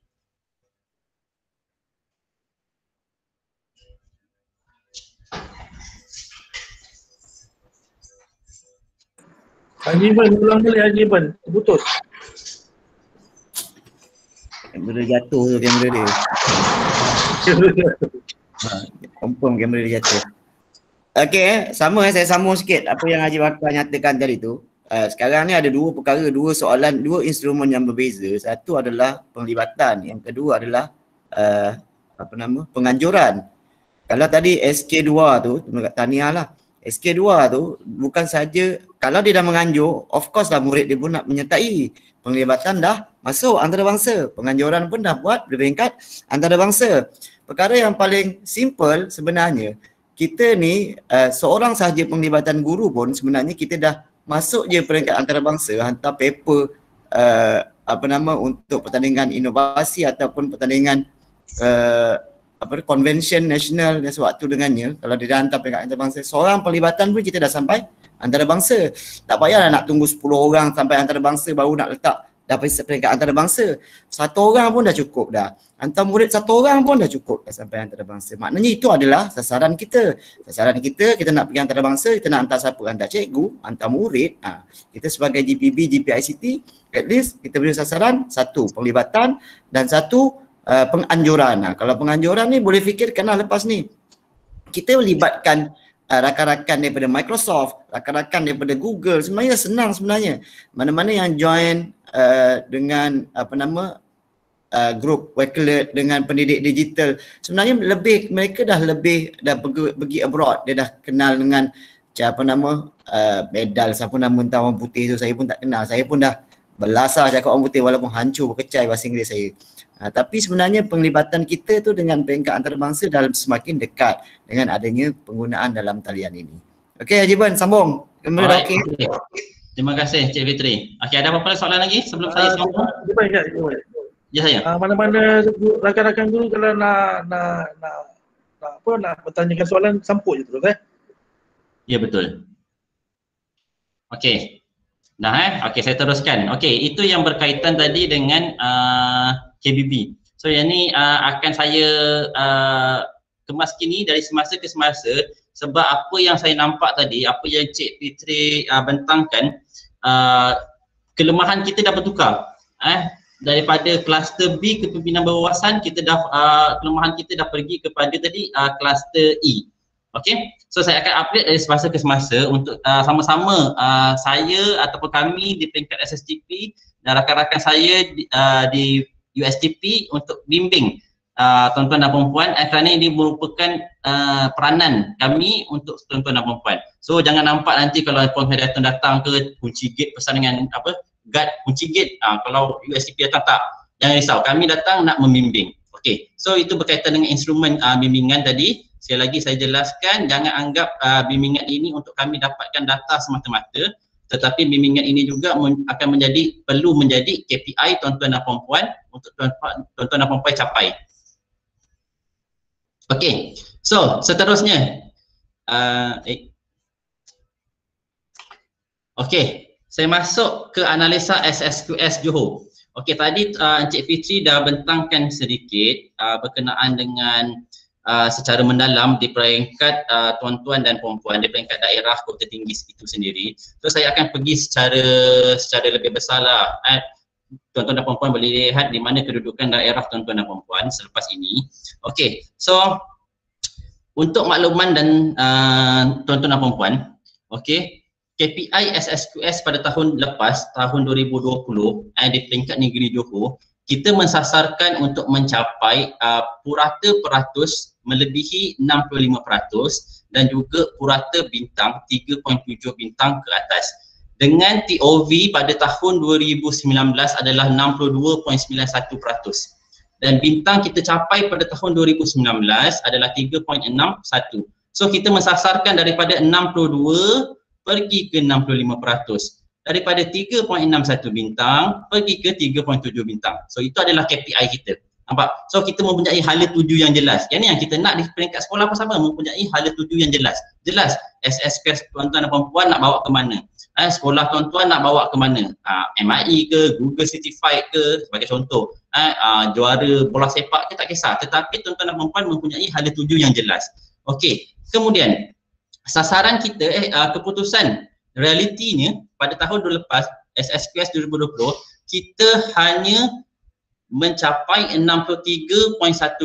Haji Iban, ulang balik Haji Iban, putus. Kamera jatuh tu kamera dia. Confirm kamera dia jatuh. Okey, saya sambung sikit apa yang Haji Bakar nyatakan tadi tu. Sekarang ni ada dua perkara, dua soalan, dua instrumen yang berbeza. Satu adalah penglibatan, yang kedua adalah penganjuran. Kalau tadi SK2 tu, tahniah lah. SK2 tu bukan saja kalau dia dah menganjur, of course lah murid dia pun nak menyertai. Penglibatan dah masuk antarabangsa, penganjuran pun dah buat berperingkat antarabangsa. Perkara yang paling simple sebenarnya, kita ni seorang sahaja penglibatan guru pun sebenarnya kita dah masuk je peringkat antarabangsa, hantar paper untuk pertandingan inovasi ataupun pertandingan convention nasional dan sewaktu dengannya. Kalau dia dah hantar peringkat antarabangsa, seorang penglibatan pun kita dah sampai antarabangsa. Tak payahlah nak tunggu 10 orang sampai antarabangsa baru nak letak dapat peringkat antarabangsa. Satu orang pun dah cukup dah. Hantar murid satu orang pun dah cukup dah sampai antarabangsa. Maknanya itu adalah sasaran kita. Sasaran kita nak pergi antarabangsa, kita nak hantar siapa? Hantar cikgu, hantar murid. Kita sebagai GPB, GPICT, at least kita beri sasaran satu penglibatan dan satu penganjuran. Kalau penganjuran ni boleh fikirkanlah lepas ni. Kita libatkan rakan-rakan daripada Microsoft, rakan-rakan daripada Google. Sebenarnya senang sebenarnya. Mana-mana yang join dengan grup Wakelet dengan pendidik digital, sebenarnya mereka dah pergi abroad. Dia dah kenal dengan medal, siapa nama entah orang putih tu saya pun tak kenal. Saya pun dah belasah cakap orang putih walaupun hancur berkecai bahasa Inggeris saya. Tapi sebenarnya penglibatan kita tu dengan peringkat antarabangsa dalam semakin dekat dengan adanya penggunaan dalam talian ini. Okey Haji Ban, sambung. Okay. Terima kasih Cik Fitri. Okey, ada apa-apa soalan lagi sebelum saya sambung? Ya saya. Mana-mana rakan-rakan guru kalau nak bertanyakan soalan sampul je terus Ya betul. Okey. Okey, saya teruskan. Okey, itu yang berkaitan tadi dengan KBB. So yang ni akan saya kemas kini dari semasa ke semasa, sebab apa yang saya nampak tadi, apa yang Cik Fitri bentangkan, kelemahan kita dah bertukar. Daripada kluster B ke pimpinan berwawasan, kita dah kelemahan kita dah pergi kepada tadi kluster E. Okey, so saya akan update dari semasa ke semasa untuk sama-sama saya ataupun kami di peringkat SSTP dan rakan-rakan saya di USTP untuk bimbing tuan-tuan dan puan-puan kerana ini merupakan peranan kami untuk tuan-tuan dan puan-puan. So jangan nampak nanti kalau puan datang ke kunci gate pesan dengan guard kunci gate, kalau USTP datang tak, jangan risau, kami datang nak membimbing. Okey, so itu berkaitan dengan instrumen bimbingan tadi. Sekali lagi saya jelaskan, jangan anggap bimbingan ini untuk kami dapatkan data semata-mata, tetapi bimbingan ini juga akan perlu menjadi KPI tuan-tuan dan puan-puan untuk tuan-tuan dan puan-puan capai. Okey, so seterusnya okey, saya masuk ke analisa SSQS Johor. Okey, tadi Encik Fitri dah bentangkan sedikit berkenaan dengan secara mendalam di peringkat tuan-tuan dan puan-puan di peringkat daerah Kota Tinggi itu sendiri. So saya akan pergi secara lebih besar lah. Tuan-tuan dan puan-puan boleh lihat di mana kedudukan daerah tuan-tuan dan puan-puan selepas ini. Okey, so untuk makluman dan tuan-tuan dan puan-puan, okey, KPI SSQS pada tahun lepas, tahun 2020 di peringkat negeri Johor, kita mensasarkan untuk mencapai purata peratus melebihi 65% dan juga purata bintang 3.7 bintang ke atas. Dengan TOV pada tahun 2019 adalah 62.91% dan bintang kita capai pada tahun 2019 adalah 3.61. So kita mensasarkan daripada 62 pergi ke 65%. Daripada 3.61 bintang pergi ke 3.7 bintang. So itu adalah KPI kita. Nampak? So kita mempunyai hala tuju yang jelas. Yang ni yang kita nak di peringkat sekolah pun sama, mempunyai hala tuju yang jelas. Jelas SSQS tuan-tuan dan puan-puan nak bawa ke mana? Sekolah tuan-tuan nak bawa ke mana? MIE ke, Google Certified ke, sebagai contoh. Juara bola sepak ke, tak kisah. Tetapi tuan-tuan dan puan-puan mempunyai hala tuju yang jelas. Okey. Kemudian sasaran kita, keputusan realitinya pada tahun lepas SSQS 2020 kita hanya mencapai 63.12%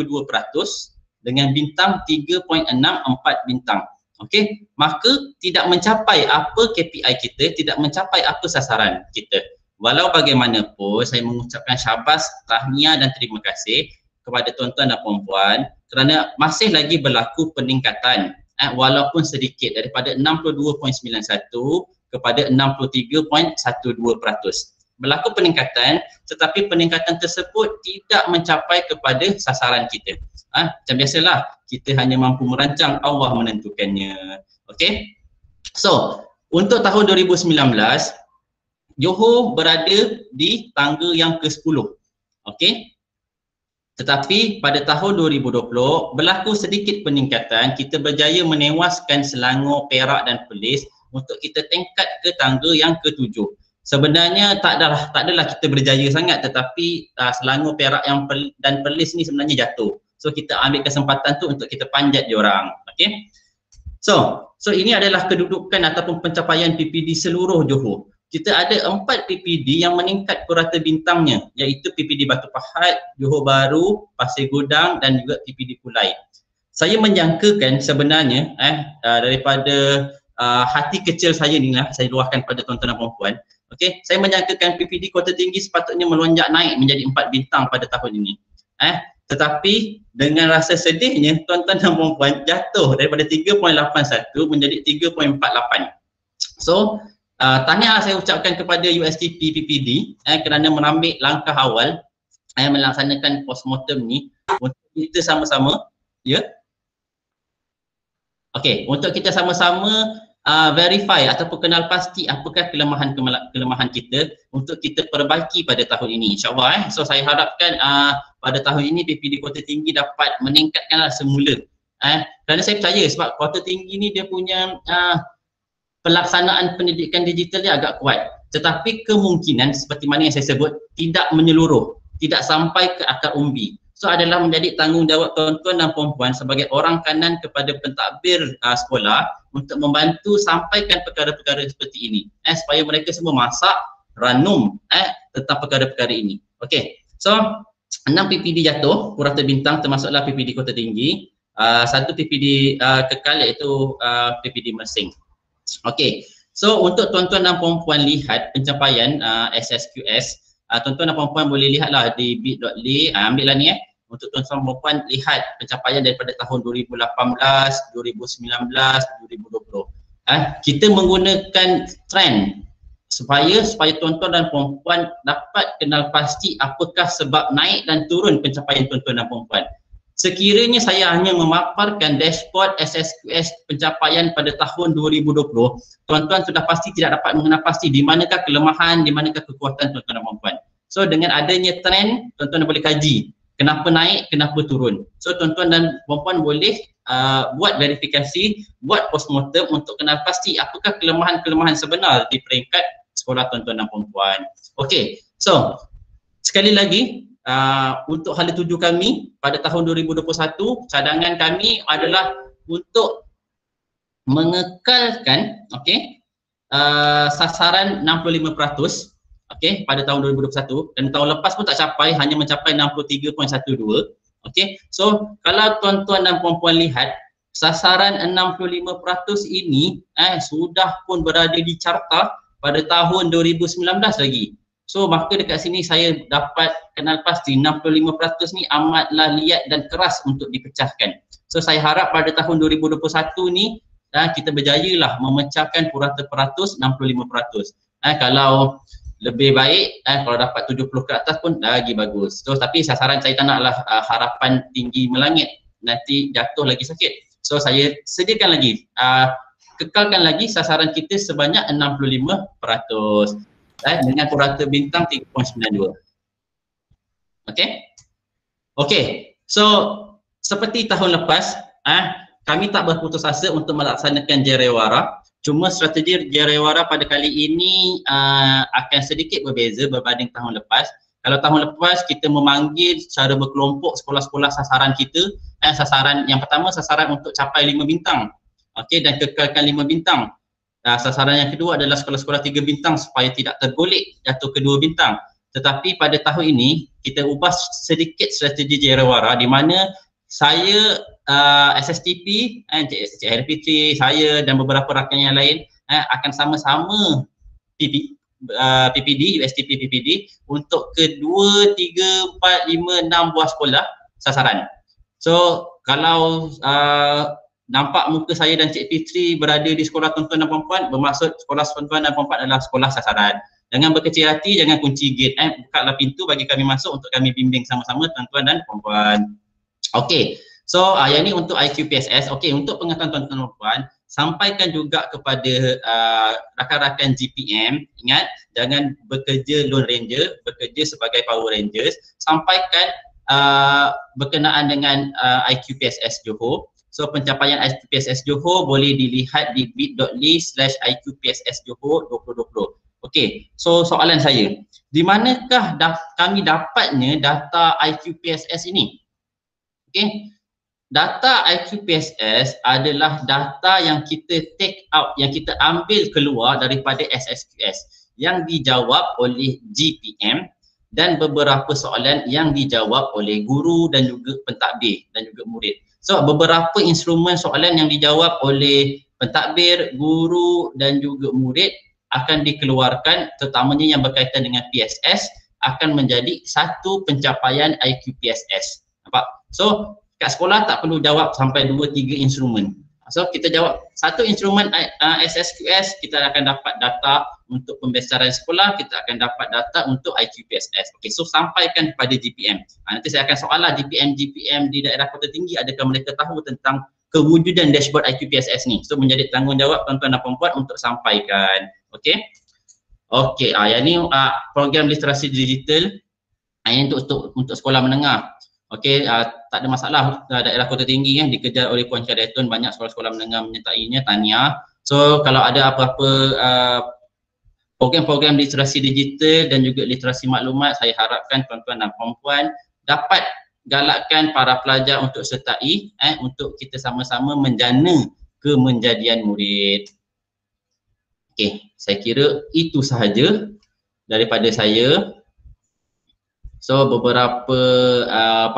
dengan bintang 3.64 bintang. Okey, maka tidak mencapai apa KPI kita, tidak mencapai apa sasaran kita. Walau bagaimanapun saya mengucapkan syabas, tahniah dan terima kasih kepada tuan-tuan dan puan-puan kerana masih lagi berlaku peningkatan walaupun sedikit daripada 62.91 kepada 63.12%. Berlaku peningkatan tetapi peningkatan tersebut tidak mencapai kepada sasaran kita. Macam biasalah, kita hanya mampu merancang, Allah menentukannya. Okey. So, untuk tahun 2019 Johor berada di tangga yang ke-10. Okey. Tetapi pada tahun 2020 berlaku sedikit peningkatan, kita berjaya menewaskan Selangor, Perak dan Perlis untuk kita tingkat ke tangga yang ke-7. Sebenarnya tak adalah kita berjaya sangat, tetapi Selangor, Perak dan Perlis ni sebenarnya jatuh. So kita ambil kesempatan tu untuk kita panjat diorang. Okey. So ini adalah kedudukan ataupun pencapaian PPD seluruh Johor. Kita ada 4 PPD yang meningkat purata bintangnya, iaitu PPD Batu Pahat, Johor Bahru, Pasir Gudang dan juga PPD Kulai. Saya menjangkakan sebenarnya daripada hati kecil saya ni lah, saya luahkan pada tuan-tuan dan puan-puan. Okey, saya menjangkakan PPD Kota Tinggi sepatutnya melonjak naik menjadi 4 bintang pada tahun ini. Tetapi dengan rasa sedihnya tuan-tuan dan puan-puan jatuh daripada 3.81 menjadi 3.48. So tahniah saya ucapkan kepada USTP PPD kerana mengambil langkah awal melaksanakan postmortem ni untuk kita sama-sama untuk kita sama-sama verify ataupun kenal pasti apakah kelemahan kita untuk kita perbaiki pada tahun ini, insyaAllah. So saya harapkan pada tahun ini PPD Kota Tinggi dapat meningkatkanlah semula kerana saya percaya sebab Kota Tinggi ni dia punya pelaksanaan pendidikan digital dia agak kuat, tetapi kemungkinan seperti mana yang saya sebut tidak menyeluruh, tidak sampai ke akar umbi. So adalah menjadi tanggungjawab tuan-tuan dan puan-puan sebagai orang kanan kepada pentadbir sekolah untuk membantu sampaikan perkara-perkara seperti ini supaya mereka semua masak ranum tentang perkara-perkara ini. Okey. So 6 PPD jatuh purata bintang termasuklah PPD Kota Tinggi, 1 PPD kekal iaitu PPD Mersing. Okey, so untuk tuan-tuan dan puan-puan lihat pencapaian SSQS, tuan-tuan dan puan-puan boleh lihatlah di bit.ly, ambillah ni untuk tuan-tuan perempuan lihat pencapaian daripada tahun 2018, 2019, 2020. Kita menggunakan trend supaya tuan-tuan dan perempuan dapat kenal pasti apakah sebab naik dan turun pencapaian tuan-tuan dan perempuan. Sekiranya saya hanya memaparkan dashboard SSQS pencapaian pada tahun 2020, tuan-tuan sudah pasti tidak dapat mengenal pasti di manakah kelemahan, di manakah kekuatan tuan-tuan dan perempuan. So dengan adanya trend, tuan-tuan boleh kaji kenapa naik, kenapa turun. So tuan-tuan dan perempuan boleh buat verifikasi, buat postmortem untuk kenal pasti apakah kelemahan-kelemahan sebenar di peringkat sekolah tuan-tuan dan perempuan. Okey, so sekali lagi untuk hala tuju kami pada tahun 2021, cadangan kami adalah untuk mengekalkan sasaran 65% pada tahun 2021, dan tahun lepas pun tak capai, hanya mencapai 63.12. So kalau tuan-tuan dan perempuan lihat sasaran 65% ini sudah pun berada di carta pada tahun 2019 lagi. So maka dekat sini saya dapat kenal pasti 65% ni amatlah liat dan keras untuk dipecahkan. So saya harap pada tahun 2021 ni kita berjayalah memecahkan purata peratus 65%. Kalau lebih baik kalau dapat 70 ke atas pun lagi bagus. So tapi sasaran saya tak naklah harapan tinggi melangit, nanti jatuh lagi sakit. So saya sediakan lagi, kekalkan lagi sasaran kita sebanyak 65%. Dengan purata bintang 3.92. Okey, so seperti tahun lepas, kami tak berputus asa untuk melaksanakan Jerewara. Cuma strategi Jerewara pada kali ini akan sedikit berbeza berbanding tahun lepas. Kalau tahun lepas kita memanggil secara berkelompok sekolah-sekolah sasaran kita, sasaran yang pertama sasaran untuk capai 5 bintang. Dan kekalkan 5 bintang. Sasaran yang kedua adalah sekolah-sekolah 3 bintang supaya tidak tergolek jatuh ke 2 bintang. Tetapi pada tahun ini kita ubah sedikit strategi Jerewara di mana saya, SSTP, Cik Fitri, saya dan beberapa rakan yang lain akan sama-sama PPD, USTP PPD untuk ke 2, 3, 4, 5, 6 buah sekolah sasaran. So kalau nampak muka saya dan Cik Fitri berada di sekolah tuan-tuan dan perempuan, bermaksud sekolah tuan-tuan dan perempuan adalah sekolah sasaran. Jangan berkecil hati, jangan kunci gate, bukalah pintu bagi kami masuk untuk kami bimbing sama-sama tuan-tuan dan perempuan. Okey, so yang ni untuk IQPSS. Okey, untuk pengetahuan tuan-tuan dan perempuan, sampaikan juga kepada rakan-rakan GPM, ingat jangan bekerja Lone Ranger, bekerja sebagai Power Rangers. Sampaikan berkenaan dengan IQPSS Johor. So pencapaian IQPSS Johor boleh dilihat di bit.ly/IQPSS Johor 2020. Okey, so soalan saya, di manakah kami dapatnya data IQPSS ini? Okey, data IQPSS adalah data yang kita take out, yang kita ambil keluar daripada SSQS yang dijawab oleh GPM dan beberapa soalan yang dijawab oleh guru dan juga pentadbir dan juga murid. So beberapa instrumen soalan yang dijawab oleh pentadbir, guru dan juga murid akan dikeluarkan, terutamanya yang berkaitan dengan PSS, akan menjadi satu pencapaian IQPSS. Nampak? So kat sekolah tak perlu jawab sampai 2-3 instrumen. So kita jawab satu instrumen SSQS, kita akan dapat data untuk pembesaran sekolah, kita akan dapat data untuk IQPSS. Okey, so sampaikan kepada GPM. Nanti saya akan soal lah GPM di daerah Kota Tinggi, adakah mereka tahu tentang kewujudan dashboard IQPSS ni. So menjadi tanggungjawab tuan-tuan dan perempuan untuk sampaikan. Okey. Okey, yang ni program literasi digital yang untuk sekolah menengah. Okey, tak ada masalah, daerah Kota Tinggi dikejar oleh Puan Syariatun, banyak sekolah-sekolah menengah menyertainya, tahniah. So kalau ada apa-apa program-program literasi digital dan juga literasi maklumat, saya harapkan tuan-tuan dan perempuan dapat galakkan para pelajar untuk sertai untuk kita sama-sama menjana kemenjadian murid. Okey, saya kira itu sahaja daripada saya. So beberapa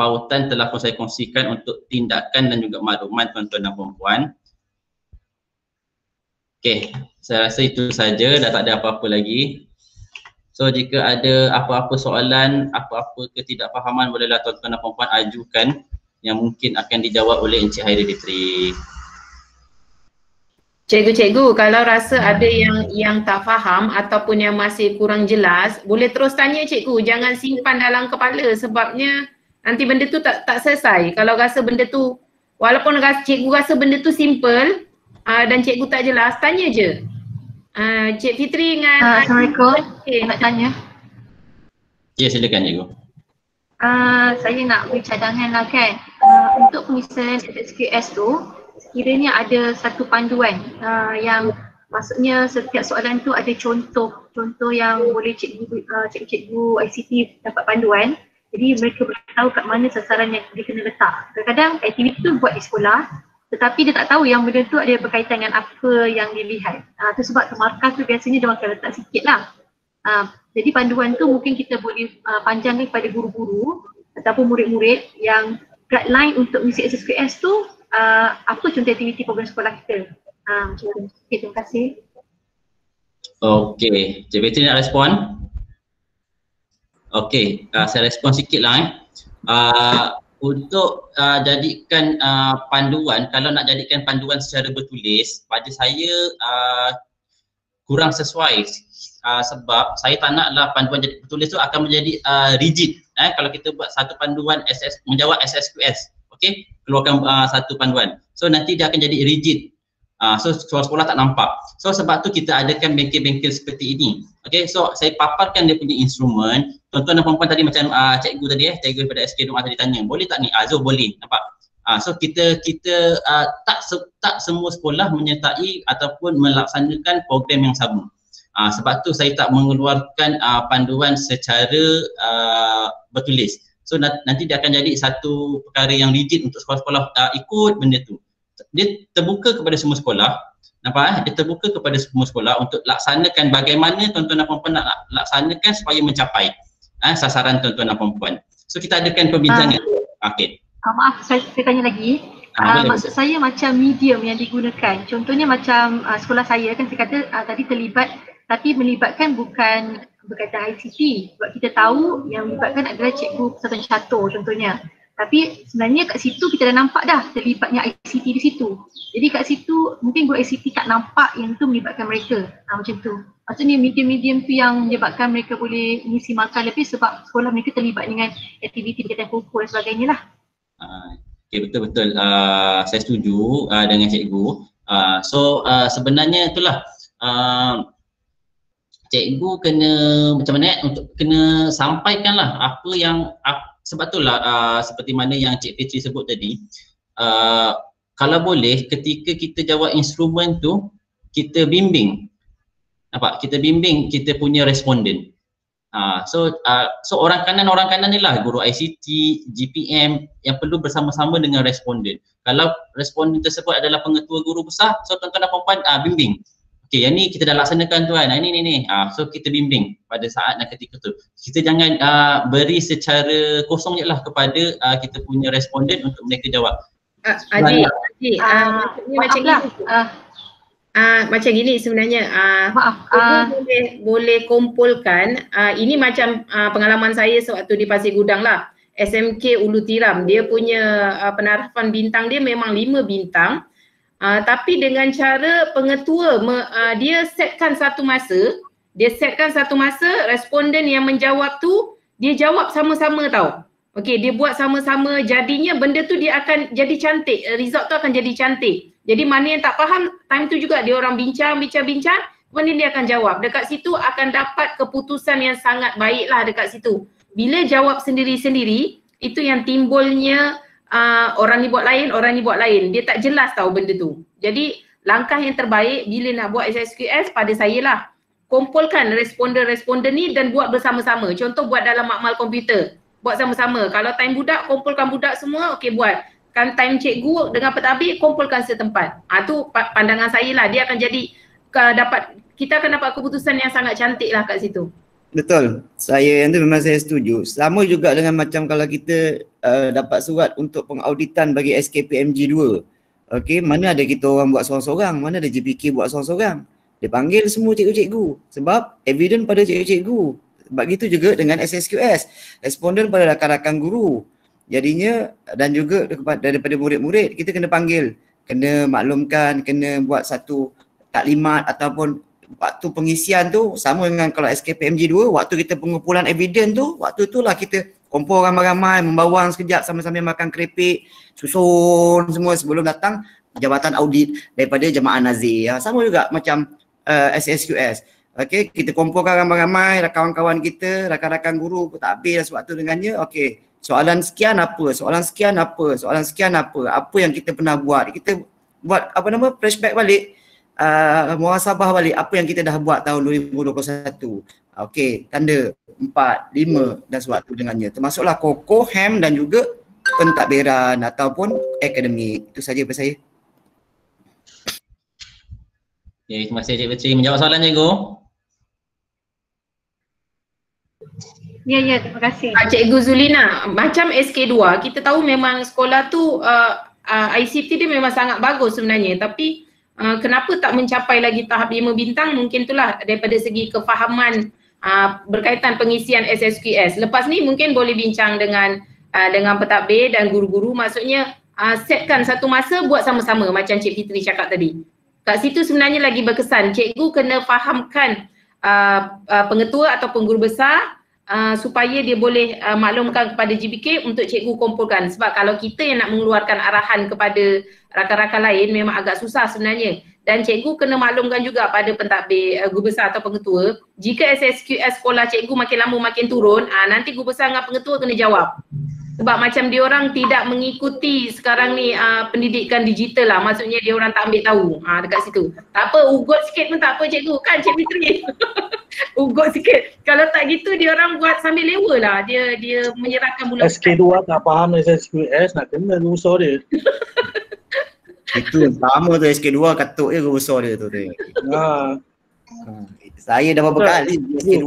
pautan telah pun saya kongsikan untuk tindakan dan juga maklumat tuan-tuan dan perempuan. Okey, saya rasa itu saja, dah tak ada apa-apa lagi. So jika ada apa-apa soalan, apa-apa ketidakfahaman, bolehlah tuan-tuan dan puan-puan ajukan yang mungkin akan dijawab oleh Encik Hairi Fitri. Cikgu-cikgu, kalau rasa ada yang tak faham ataupun yang masih kurang jelas, boleh terus tanya cikgu, jangan simpan dalam kepala sebabnya nanti benda tu tak selesai. Kalau rasa benda tu, walaupun cikgu rasa benda tu simple dan cikgu tak jelas, tanya je. Cik Fitri dengan Assalamualaikum. Nak tanya. Ya, silakan cikgu. Saya nak beri cadangan lah kan. Untuk pengisian SQS tu, sekiranya ada satu panduan yang maksudnya setiap soalan tu ada contoh yang boleh cikgu ICT dapat panduan. Jadi mereka boleh tahu kat mana sasaran yang dia kena letak. Kadang-kadang aktiviti tu buat di sekolah tetapi dia tak tahu yang benda tu ada berkaitan dengan apa yang dilihat. Tu sebab markah tu biasanya dia akan letak sikit lah. Jadi panduan tu mungkin kita boleh panjangkan kepada guru-guru ataupun murid-murid yang guideline untuk mengisi SQS tu apa contoh aktiviti program sekolah kita. Macam tu. Okay, terima kasih. Okey, Cik Fitri nak respon? Okey, saya respon sikit lah untuk jadikan panduan, kalau nak jadikan panduan secara bertulis, pada saya kurang sesuai sebab saya tak naklah panduan jadi bertulis tu akan menjadi rigid. Kalau kita buat satu panduan menjawab SSQS, okey, keluarkan satu panduan. So nanti dia akan jadi rigid. So sekolah tak nampak. So sebab tu kita adakan bengkel-bengkel seperti ini. Okay, so saya paparkan dia punya instrumen. Tuan-tuan dan puan-puan tadi macam cikgu tadi cikgu daripada SK Doa tadi tanya, boleh tak ni? Zul boleh, nampak? So kita tak semua sekolah menyertai ataupun melaksanakan program yang sama. Sebab tu saya tak mengeluarkan panduan secara bertulis. So nanti dia akan jadi satu perkara yang rigid untuk sekolah-sekolah ikut benda tu. Dia terbuka kepada semua sekolah, nampak dia terbuka kepada semua sekolah untuk laksanakan bagaimana tuan-tuan dan puan-puan nak laksanakan supaya mencapai sasaran tuan-tuan dan puan-puan. So kita adakan perbincangan. Okey. Maaf, saya tanya lagi. Maksud saya macam medium yang digunakan. Contohnya macam sekolah saya kan saya kata tadi terlibat, tapi melibatkan bukan berkaitan ICT. Sebab kita tahu yang melibatkan adalah cikgu persatuan catur contohnya. Tapi sebenarnya kat situ kita dah nampak dah terlibatnya ICT di situ. Jadi kat situ mungkin guru ICT tak nampak yang tu melibatkan mereka. Macam tu. Maksudnya medium-medium tu yang menyebabkan mereka boleh mengisi markah lebih sebab sekolah mereka terlibat dengan aktiviti berkaitan kumpul dan sebagainya lah. Okay, betul-betul. Saya setuju dengan cikgu. Sebenarnya itulah cikgu kena macam mana untuk kena sampaikanlah apa yang sebab itulah seperti mana yang Cik Fitri sebut tadi, kalau boleh ketika kita jawab instrumen tu kita bimbing, nampak, kita bimbing kita punya responden. So orang kanan ni lah guru ICT, GPM yang perlu bersama-sama dengan responden. Kalau responden tersebut adalah pengetua guru besar, so tuan-tuan dan puan-puan bimbing. Okay, yang ni kita dah laksanakan tuan, ini. So kita bimbing pada saat dan ketika tu. Kita jangan beri secara kosong je lah kepada kita punya responden untuk mereka jawab. Adik, maksudnya macam gini sebenarnya. Boleh kumpulkan, ini macam pengalaman saya sewaktu di Pasir Gudang lah. SMK Ulu Tiram, dia punya penarahan bintang dia memang 5 bintang. Tapi dengan cara pengetua dia setkan satu masa, responden yang menjawab tu dia jawab sama-sama tau. Okey, dia buat sama-sama, jadinya benda tu dia akan jadi cantik, result tu akan jadi cantik. Jadi mana yang tak faham, time tu juga dia orang bincang, kemudian dia akan jawab. Dekat situ akan dapat keputusan yang sangat baik lah dekat situ. Bila jawab sendiri-sendiri, itu yang timbulnya orang ni buat lain, dia tak jelas tahu benda tu. Jadi langkah yang terbaik bila nak buat SSQS pada saya lah, kumpulkan responden ni dan buat bersama-sama. Contoh buat dalam makmal komputer, buat sama-sama. Kalau time budak, kumpulkan budak semua, okey buat. Kan time cikgu dengan pentadbir, kumpulkan setempat. Tu pandangan saya lah, dia akan jadi kita akan dapat keputusan yang sangat cantik lah kat situ. Betul. Yang tu memang saya setuju. Sama juga dengan macam kalau kita dapat surat untuk pengauditan bagi SKPMG 2. Okey, mana ada kita orang buat seorang-seorang, mana ada JPK buat seorang-seorang. Dia panggil semua cikgu-cikgu sebab evidence pada cikgu-cikgu. Begitu juga dengan SSQS, responden pada rakan-rakan guru. Jadinya dan juga daripada murid-murid kita kena panggil, kena maklumkan, kena buat satu taklimat ataupun waktu pengisian tu sama dengan kalau SKPMG 2, waktu kita pengumpulan evidence tu, waktu itulah kita kumpul ramai-ramai, membawang sekejap sambil-sambil makan keripik, susun semua sebelum datang jabatan audit daripada jemaah nazir. Sama juga macam SSQS. Okey, kita kumpulkan ramai-ramai kawan-kawan kita, rakan-rakan guru, pentadbir dan sebagainya dengannya. Okey, soalan sekian apa, soalan sekian apa, soalan sekian apa yang kita pernah buat. Kita buat flashback balik, muhasabah balik apa yang kita dah buat tahun 2021. Okey, tanda 4, 5 dan sebagainya dengannya. Termasuklah kokoh, HEM dan juga pentadbiran ataupun akademik. Itu saja daripada saya. Okay, terima kasih Cik Petri. Menjawab soalan Cikgu. Ya, terima kasih. Cikgu Zulina, macam SK2, kita tahu memang sekolah tu ICT dia memang sangat bagus sebenarnya, tapi kenapa tak mencapai lagi tahap 5 bintang? Mungkin itulah daripada segi kefahaman berkaitan pengisian SSQS. Lepas ni mungkin boleh bincang dengan pentadbir dan guru-guru, maksudnya setkan satu masa buat sama-sama macam Cik Fitri cakap tadi. Kat situ sebenarnya lagi berkesan, cikgu kena fahamkan pengetua ataupun guru besar supaya dia boleh maklumkan kepada GBK untuk cikgu kumpulkan. Sebab kalau kita yang nak mengeluarkan arahan kepada rakan-rakan lain memang agak susah sebenarnya. Dan cikgu kena maklumkan juga pada pentadbir guru besar atau pengetua, jika SSQS sekolah cikgu makin lama makin turun, nanti guru besar dengan pengetua kena jawab. Sebab macam dia orang tidak mengikuti sekarang ni pendidikan digital lah, maksudnya dia orang tak ambil tahu dekat situ. Tak apa, ugut sikit pun tak apa cikgu, kan Cik Fitri? Ugut sikit. Kalau tak gitu dia orang buat sambil lewa lah, dia menyerahkan bulan. SK2 tak faham SSQS, nak kena guru besar dia. Itu sama tu, SK2 katuk je guru besar dia tu. Saya dah berapa kali SK2.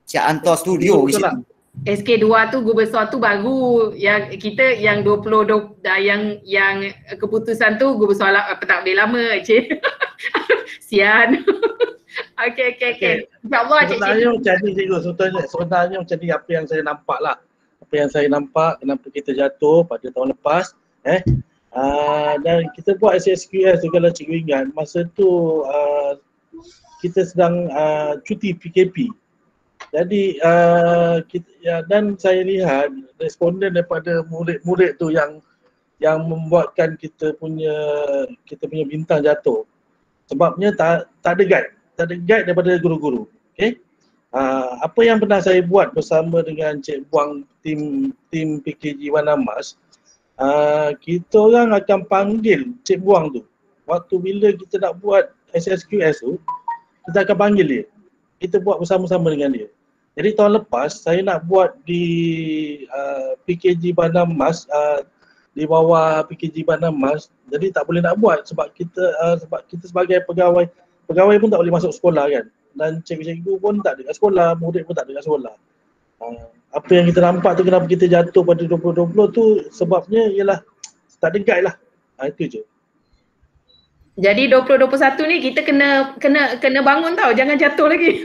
Cik hantar studio ke situ. SK2 tu guru besar tu baru, yang kita yang 20 yang keputusan tu guru besar pentadbir lama Cik. Sian. Okey. InsyaAllah Cik. Sebenarnya macam ni cikgu, sebenarnya macam ni apa yang saya nampak lah. Apa yang saya nampak kenapa kita jatuh pada tahun lepas. Dan kita buat SSQS tu, kalau cikgu ingat, masa tu kita sedang cuti PKP. Jadi dan saya lihat responden daripada murid-murid tu yang membuatkan kita punya bintang jatuh. Sebabnya tak ada guide daripada guru-guru. Okey. Apa yang pernah saya buat bersama dengan Cik Buang, tim PKG Warna Emas, kita orang akan panggil Cik Buang tu. Waktu bila kita nak buat SSQS tu, kita akan panggil dia. Kita buat bersama-sama dengan dia. Jadi tahun lepas saya nak buat di PKG Bandar Mas, di bawah PKG Bandar Mas, jadi tak boleh nak buat sebab kita sebagai pegawai pun tak boleh masuk sekolah kan. Dan cikgu-cikgu pun tak ada kat sekolah, murid pun tak ada kat sekolah. Apa yang kita nampak tu kenapa kita jatuh pada 2020 tu sebabnya ialah tak ada guide lah. Itu je. Jadi 2021 ni kita kena bangun tau, jangan jatuh lagi.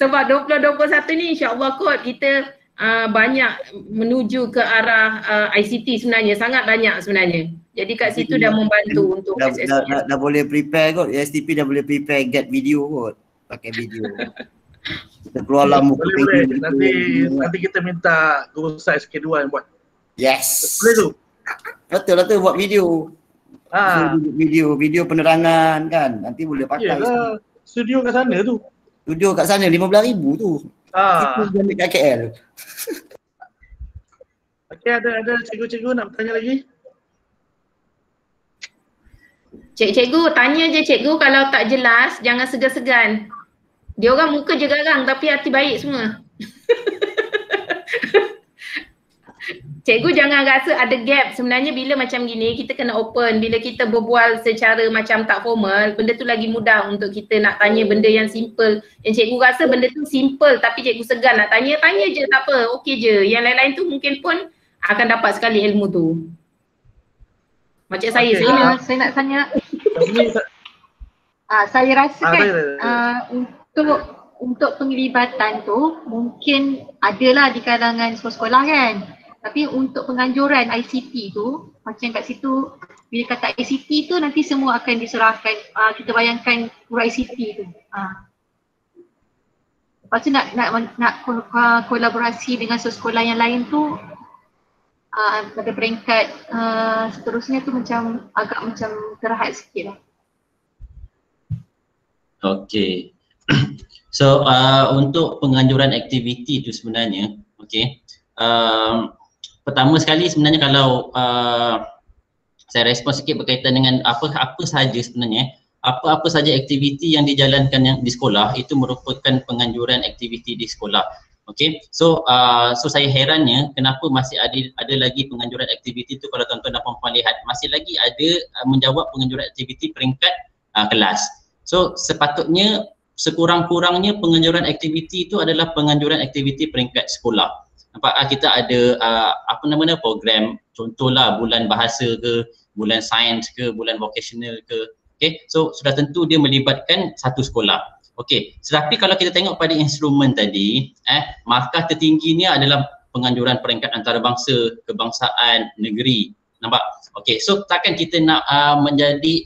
Sebab 2021 ni insya-Allah kot kita banyak menuju ke arah ICT sebenarnya, sangat banyak sebenarnya. Jadi kat situ dah membantu untuk SSC. Dah boleh prepare kot, STP dah boleh prepare get video kot, pakai video. Kita keluarlah muka video. Nanti kita minta guru besar SK2 yang buat. Yes. Boleh tu. Betul buat video. Video penerangan kan, nanti boleh pakai. Yalah, studio kat sana tu. Studio kat sana 15,000 tu. Kita ambil kat KL. Okey, ada cikgu-cikgu nak bertanya lagi? Cikgu, tanya je cikgu, kalau tak jelas jangan segan-segan. Dia orang muka je garang tapi hati baik semua. Cikgu jangan rasa ada gap. Sebenarnya bila macam gini kita kena open. Bila kita berbual secara macam tak formal, benda tu lagi mudah untuk kita nak tanya benda yang simple. Yang cikgu rasa benda tu simple tapi cikgu segan nak tanya, tanya je tak apa, okey je. Yang lain-lain tu mungkin pun akan dapat sekali ilmu tu. Macam saya nak tanya. Saya rasa kan untuk penglibatan tu mungkin adalah di kalangan sekolah kan. Tapi untuk penganjuran ICT tu, macam kat situ bila kata ICT tu nanti semua akan diserahkan, kita bayangkan guru ICT tu. Lepas tu nak kolaborasi dengan sekolah yang lain tu, pada peringkat seterusnya tu macam agak macam terhad sikit lah. Okay. So untuk penganjuran aktiviti itu sebenarnya, okay, pertama sekali sebenarnya kalau saya respon sikit berkaitan dengan apa sahaja sebenarnya, apa sahaja aktiviti yang dijalankan yang di sekolah itu merupakan penganjuran aktiviti di sekolah. Okay, so saya herannya kenapa masih ada lagi penganjuran aktiviti itu. Kalau tuan-tuan dan puan-puan lihat, masih lagi ada menjawab penganjuran aktiviti peringkat kelas. So sepatutnya sekurang-kurangnya penganjuran aktiviti itu adalah penganjuran aktiviti peringkat sekolah. Nampak kita ada program, contohlah bulan bahasa ke, bulan sains ke, bulan vocational ke. Okay, so sudah tentu dia melibatkan satu sekolah. Okay, tetapi kalau kita tengok pada instrumen tadi, markah tertingginya adalah penganjuran peringkat antarabangsa, kebangsaan, negeri. Nampak? Okay, so takkan kita nak menjadi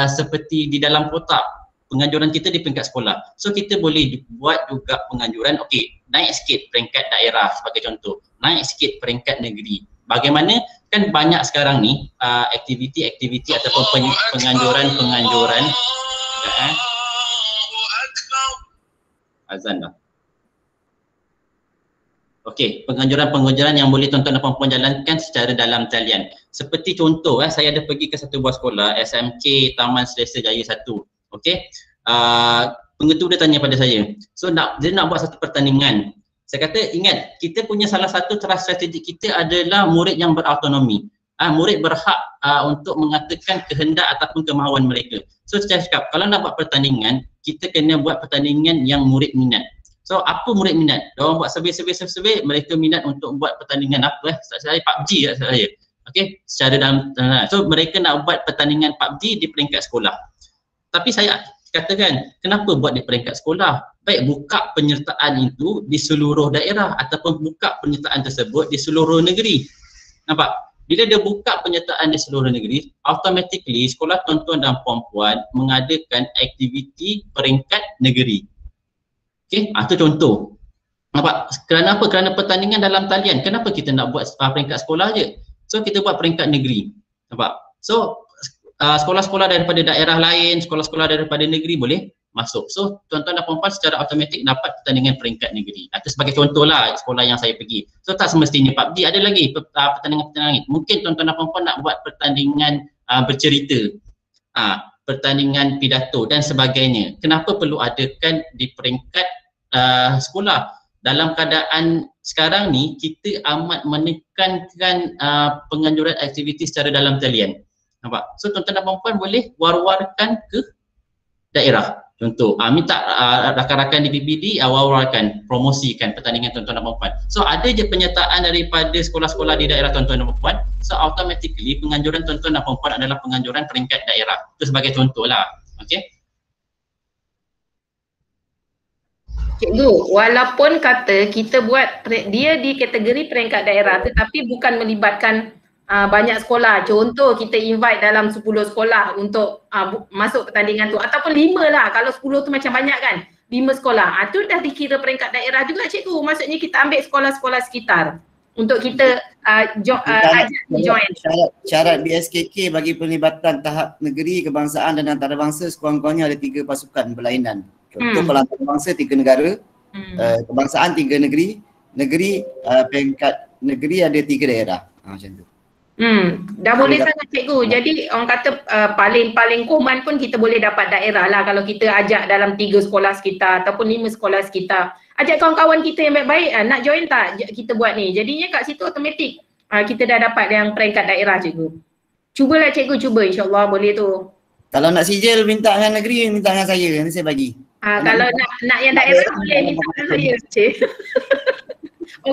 seperti di dalam kotak penganjuran kita di peringkat sekolah. So kita boleh buat juga penganjuran, okay, naik sikit peringkat daerah sebagai contoh, naik sikit peringkat negeri. Bagaimana? Kan banyak sekarang ni aktiviti-aktiviti ataupun penganjuran azan dah. Okey, penganjuran yang boleh tuan-tuan dan puan-puan jalankan secara dalam talian. Seperti contoh, saya ada pergi ke satu buah sekolah, SMK Taman Selesa Jaya 1. Okey, pengetua dia tanya pada saya, so dia nak buat satu pertandingan. Saya kata, ingat, kita punya salah satu strategi kita adalah murid yang berautonomi. Murid berhak untuk mengatakan kehendak ataupun kemahuan mereka. So saya cakap, kalau nak buat pertandingan, kita kena buat pertandingan yang murid minat. So apa murid minat? Diorang buat survey, mereka minat untuk buat pertandingan apa saya PUBG saya. Okey, secara dalam, so mereka nak buat pertandingan PUBG di peringkat sekolah. Tapi saya katakan, kenapa buat di peringkat sekolah? Baik buka penyertaan itu di seluruh daerah ataupun buka penyertaan tersebut di seluruh negeri. Nampak? Bila dia buka penyertaan di seluruh negeri, automatically sekolah tuan-tuan dan puan-puan mengadakan aktiviti peringkat negeri. Okey, itu contoh. Nampak? Kerana apa? Kerana pertandingan dalam talian. Kenapa kita nak buat peringkat sekolah je? So kita buat peringkat negeri. Nampak? So sekolah-sekolah daripada daerah lain, sekolah-sekolah daripada negeri boleh masuk. So tuan-tuan dan puan-puan secara automatik dapat pertandingan peringkat negeri. Itu sebagai contohlah sekolah yang saya pergi. So tak semestinya PUBG, ada lagi pertandingan-pertandingan. Mungkin tuan-tuan dan puan-puan nak buat pertandingan bercerita, pertandingan pidato dan sebagainya. Kenapa perlu adakan di peringkat sekolah? Dalam keadaan sekarang ni kita amat menekankan penganjuran aktiviti secara dalam talian. Nampak? So tuan-tuan dan puan-puan boleh war-warkan ke daerah. Contoh, minta rakan-rakan di PBD war-warkan, promosikan pertandingan tuan-tuan dan puan-puan. So ada je penyertaan daripada sekolah-sekolah di daerah tuan-tuan dan puan-puan. So automatically penganjuran tuan-tuan dan puan-puan adalah penganjuran peringkat daerah. Itu sebagai contoh lah. Okay? Cikgu, walaupun kata kita buat dia di kategori peringkat daerah tetapi bukan melibatkan banyak sekolah. Contoh kita invite dalam 10 sekolah untuk masuk pertandingan tu ataupun 5 lah. Kalau 10 tu macam banyak kan. 5 sekolah. Tu dah dikira peringkat daerah juga cikgu. Maksudnya kita ambil sekolah-sekolah sekitar untuk kita ajak join. Syarat BSKK bagi pelibatan tahap negeri, kebangsaan dan antarabangsa sekurang-kurangnya ada 3 pasukan berlainan. Contoh kalau antarabangsa 3 negara, kebangsaan 3 negeri, peringkat negeri ada 3 daerah. Macam tu. Dah boleh sangat cikgu. Jadi orang kata paling koman pun kita boleh dapat daerah lah kalau kita ajak dalam 3 sekolah sekitar ataupun 5 sekolah sekitar. Ajak kawan-kawan kita yang baik-baik nak join tak kita buat ni. Jadinya kat situ automatik kita dah dapat yang peringkat daerah cikgu. Cubalah cikgu, cuba insyaAllah boleh tu. Kalau nak sijil minta dengan negeri, minta dengan saya, nanti saya bagi. Kalau nak yang daerah boleh minta dengan saya.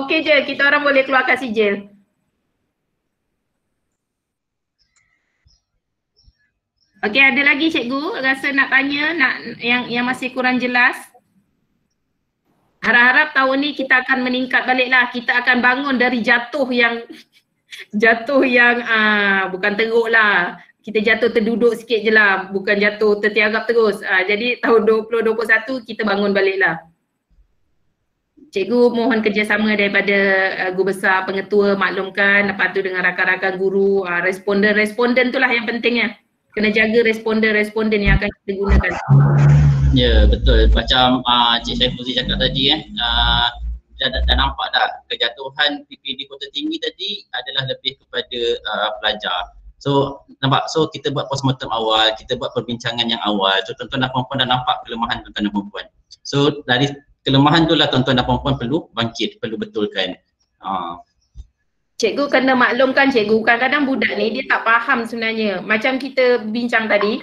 Okey je, kita orang boleh keluarkan sijil. Okey, ada lagi cikgu rasa nak tanya yang masih kurang jelas? Harap-harap tahun ni kita akan meningkat baliklah. Kita akan bangun dari jatuh yang bukan teruk lah. Kita jatuh terduduk sikit je lah, bukan jatuh tertiarap terus. Jadi tahun 2021 kita bangun baliklah. Cikgu mohon kerjasama daripada guru besar, pengetua maklumkan, lepas tu dengan rakan-rakan guru, responden tu lah yang pentingnya. Kena jaga responden yang akan kita gunakan. Ya, betul. Macam Cik Saifuzi cakap tadi dah nampak dah kejatuhan PPD Kota Tinggi tadi adalah lebih kepada pelajar. So nampak, so kita buat postmortem awal, kita buat perbincangan yang awal. So tuan-tuan dan puan-puan dah nampak kelemahan tuan-tuan dan puan-puan. So dari kelemahan tu lah tuan-tuan dan puan-puan perlu bangkit, perlu betulkan. Cikgu kena maklumkan cikgu, kadang-kadang budak ni dia tak faham sebenarnya. Macam kita bincang tadi,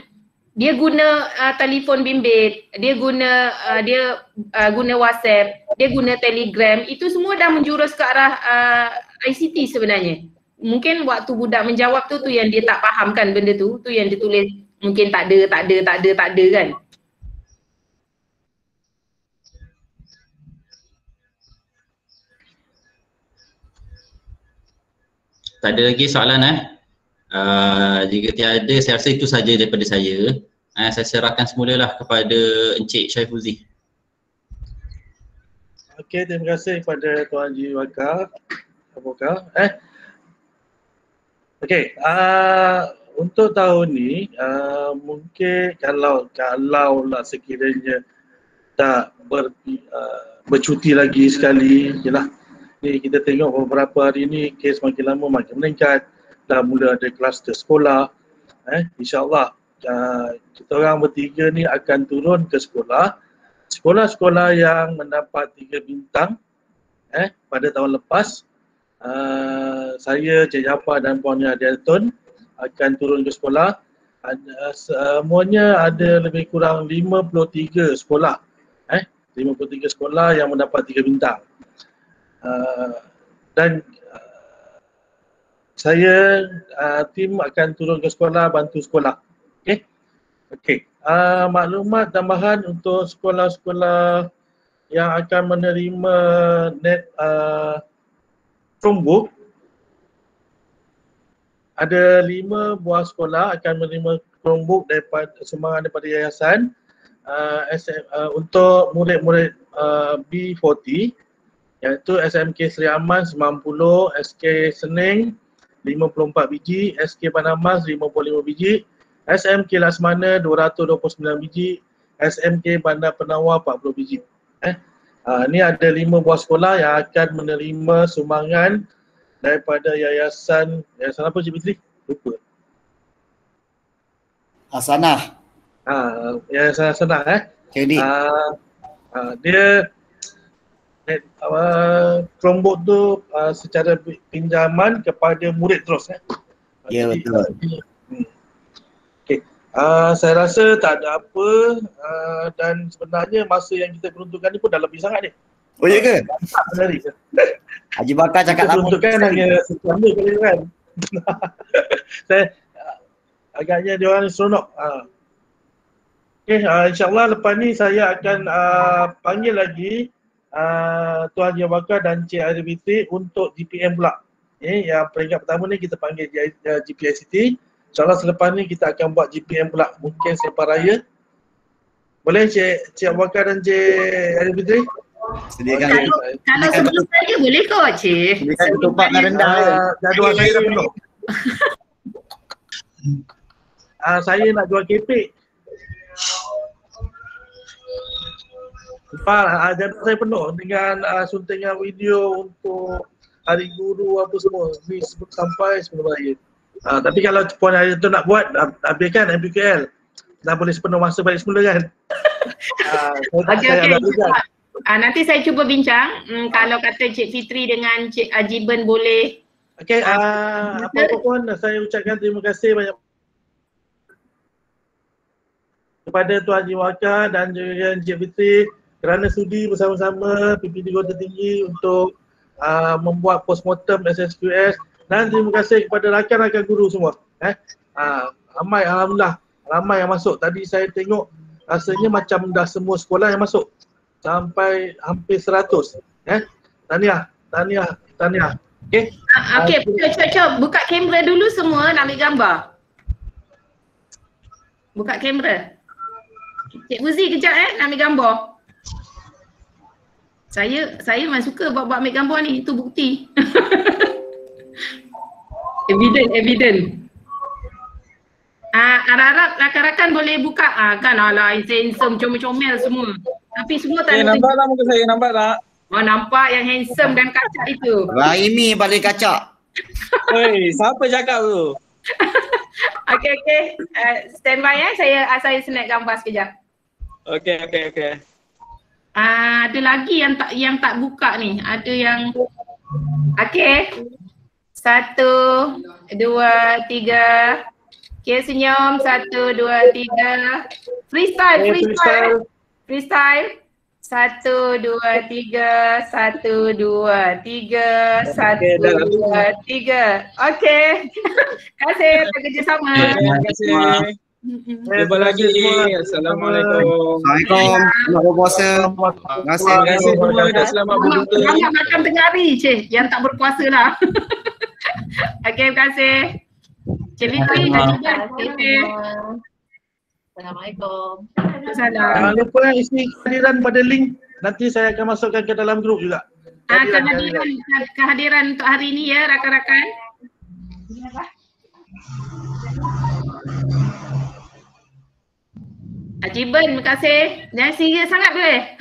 dia guna telefon bimbit, dia guna WhatsApp, dia guna Telegram, itu semua dah menjurus ke arah ICT sebenarnya. Mungkin waktu budak menjawab tu yang dia tak faham kan benda tu yang dia tulis mungkin tak ada kan. Tak ada lagi soalan jika tiada, saya rasa itu saja daripada saya. Saya serahkan semulalah kepada Encik Saifuzi. Okey, terima kasih kepada Tuan Haji Waka. Okey, untuk tahun ni mungkin kalau lah sekiranya tak bercuti lagi sekali, jelah. Ni kita tengok beberapa hari ni kes makin lama makin meningkat, dah mula ada kluster sekolah. InsyaAllah kita orang bertiga ni akan turun ke sekolah-sekolah yang mendapat 3 bintang pada tahun lepas. Saya, Cik Jafar dan Puan Adiatun akan turun ke sekolah. Semuanya ada lebih kurang 53 sekolah 53 sekolah yang mendapat 3 bintang. Dan saya tim akan turun ke sekolah, bantu sekolah. Okey. Maklumat tambahan untuk sekolah-sekolah yang akan menerima net Chromebook, ada 5 buah sekolah akan menerima Chromebook sumbangan daripada yayasan untuk murid-murid B40, iaitu SMK Seri Aman 90, SK Sening 54 biji, SK Panamas 55 biji, SMK Lasmana 229 biji, SMK Bandar Penawar 40 biji. Ni ada 5 buah sekolah yang akan menerima sumbangan daripada yayasan apa Cik Fitri? Lupa. Hasanah. Yayasan Hasanah Jadi dia Chromebook tu secara pinjaman kepada murid terus ya betul. Okey. Saya rasa tak ada apa dan sebenarnya masa yang kita peruntukkan ni pun dah lebih sangat ni. Oh ya ke? Menarik. Haji Bakar cakap kita lama. peruntukkan hanya setahun kali kan. Saya agaknya dia orang ni seronok. Okey, insyaAllah lepas ni saya akan panggil lagi Tuan Haji Bakar dan Cik Airi Fitri untuk GPM pula. Yang peringkat pertama ni kita panggil GPICT. InsyaAllah selepas ni kita akan buat GPM pula, mungkin selepas raya. Boleh Cik Abu Bakar dan Cik Airi Fitri? Sediakan. Kalau sebelum raya boleh kot Cik. Sediakan ketupat dan rendang ya. Jadual saya dah penuh. Saya nak jual kepek. Jadual saya penuh dengan suntingan video untuk Hari Guru apa semua. Ni sampai sebelum raya. Tapi kalau Puan Hari tu nak buat, habiskan MPQL. Dah boleh sepenuh masa balik semula kan. Okey. Nanti saya cuba bincang. Kalau kata Cik Fitri dengan Cik Ajiban boleh. Okey, apa pun saya ucapkan terima kasih banyak kepada Tuan Haji Wakar dan juga Cik Fitri kerana sudi bersama-sama PPD Kota Tinggi untuk membuat postmortem SSQS, dan terima kasih kepada rakan-rakan guru semua. Ramai, alhamdulillah, ramai yang masuk. Tadi saya tengok rasanya macam dah semua sekolah yang masuk. sampai hampir 100. Tahniah. Okey. Okey, cuba buka kamera dulu semua nak ambil gambar. Buka kamera. Cik Fuzi kejap nak ambil gambar. Saya memang suka buat ambil gambar ni, itu bukti. Evident. Harap-harap rakan-rakan boleh buka. Kan handsome, comel-comel semua. Tapi semua tak ada. Nampak tak muka saya? Nampak tak? Oh, nampak yang handsome dan kacak itu. Raimi paling kacak. Hei, siapa cakap tu? Okey. Stand by saya snap gambar sekejap. Okey. Ada lagi yang tak buka ni. Ada yang okey. 1, 2, 3. Okey, senyum. 1, 2, 3. Freestyle. 1, 2, 3, 1, 2, 3, 1, 2, 3. Okey. Terima kasih atas kerjasama. Terima kasih. Jumpa lagi. Assalamualaikum. Assalamualaikum. Selamat berpuasa. Terima kasih. Terima kasih semua dah selamat berbuka. Jangan makan tengah hari, Cik. Yang tak berpuasa lah. Okey, terima kasih. Cik Fitri dan juga Assalamualaikum. Salam. Jangan lupa isi kehadiran pada link. Nanti saya akan masukkan ke dalam grup juga. Kehadiran untuk hari ini ya rakan-rakan. Ajiban, terima kasih. Jangan serius sangat boleh.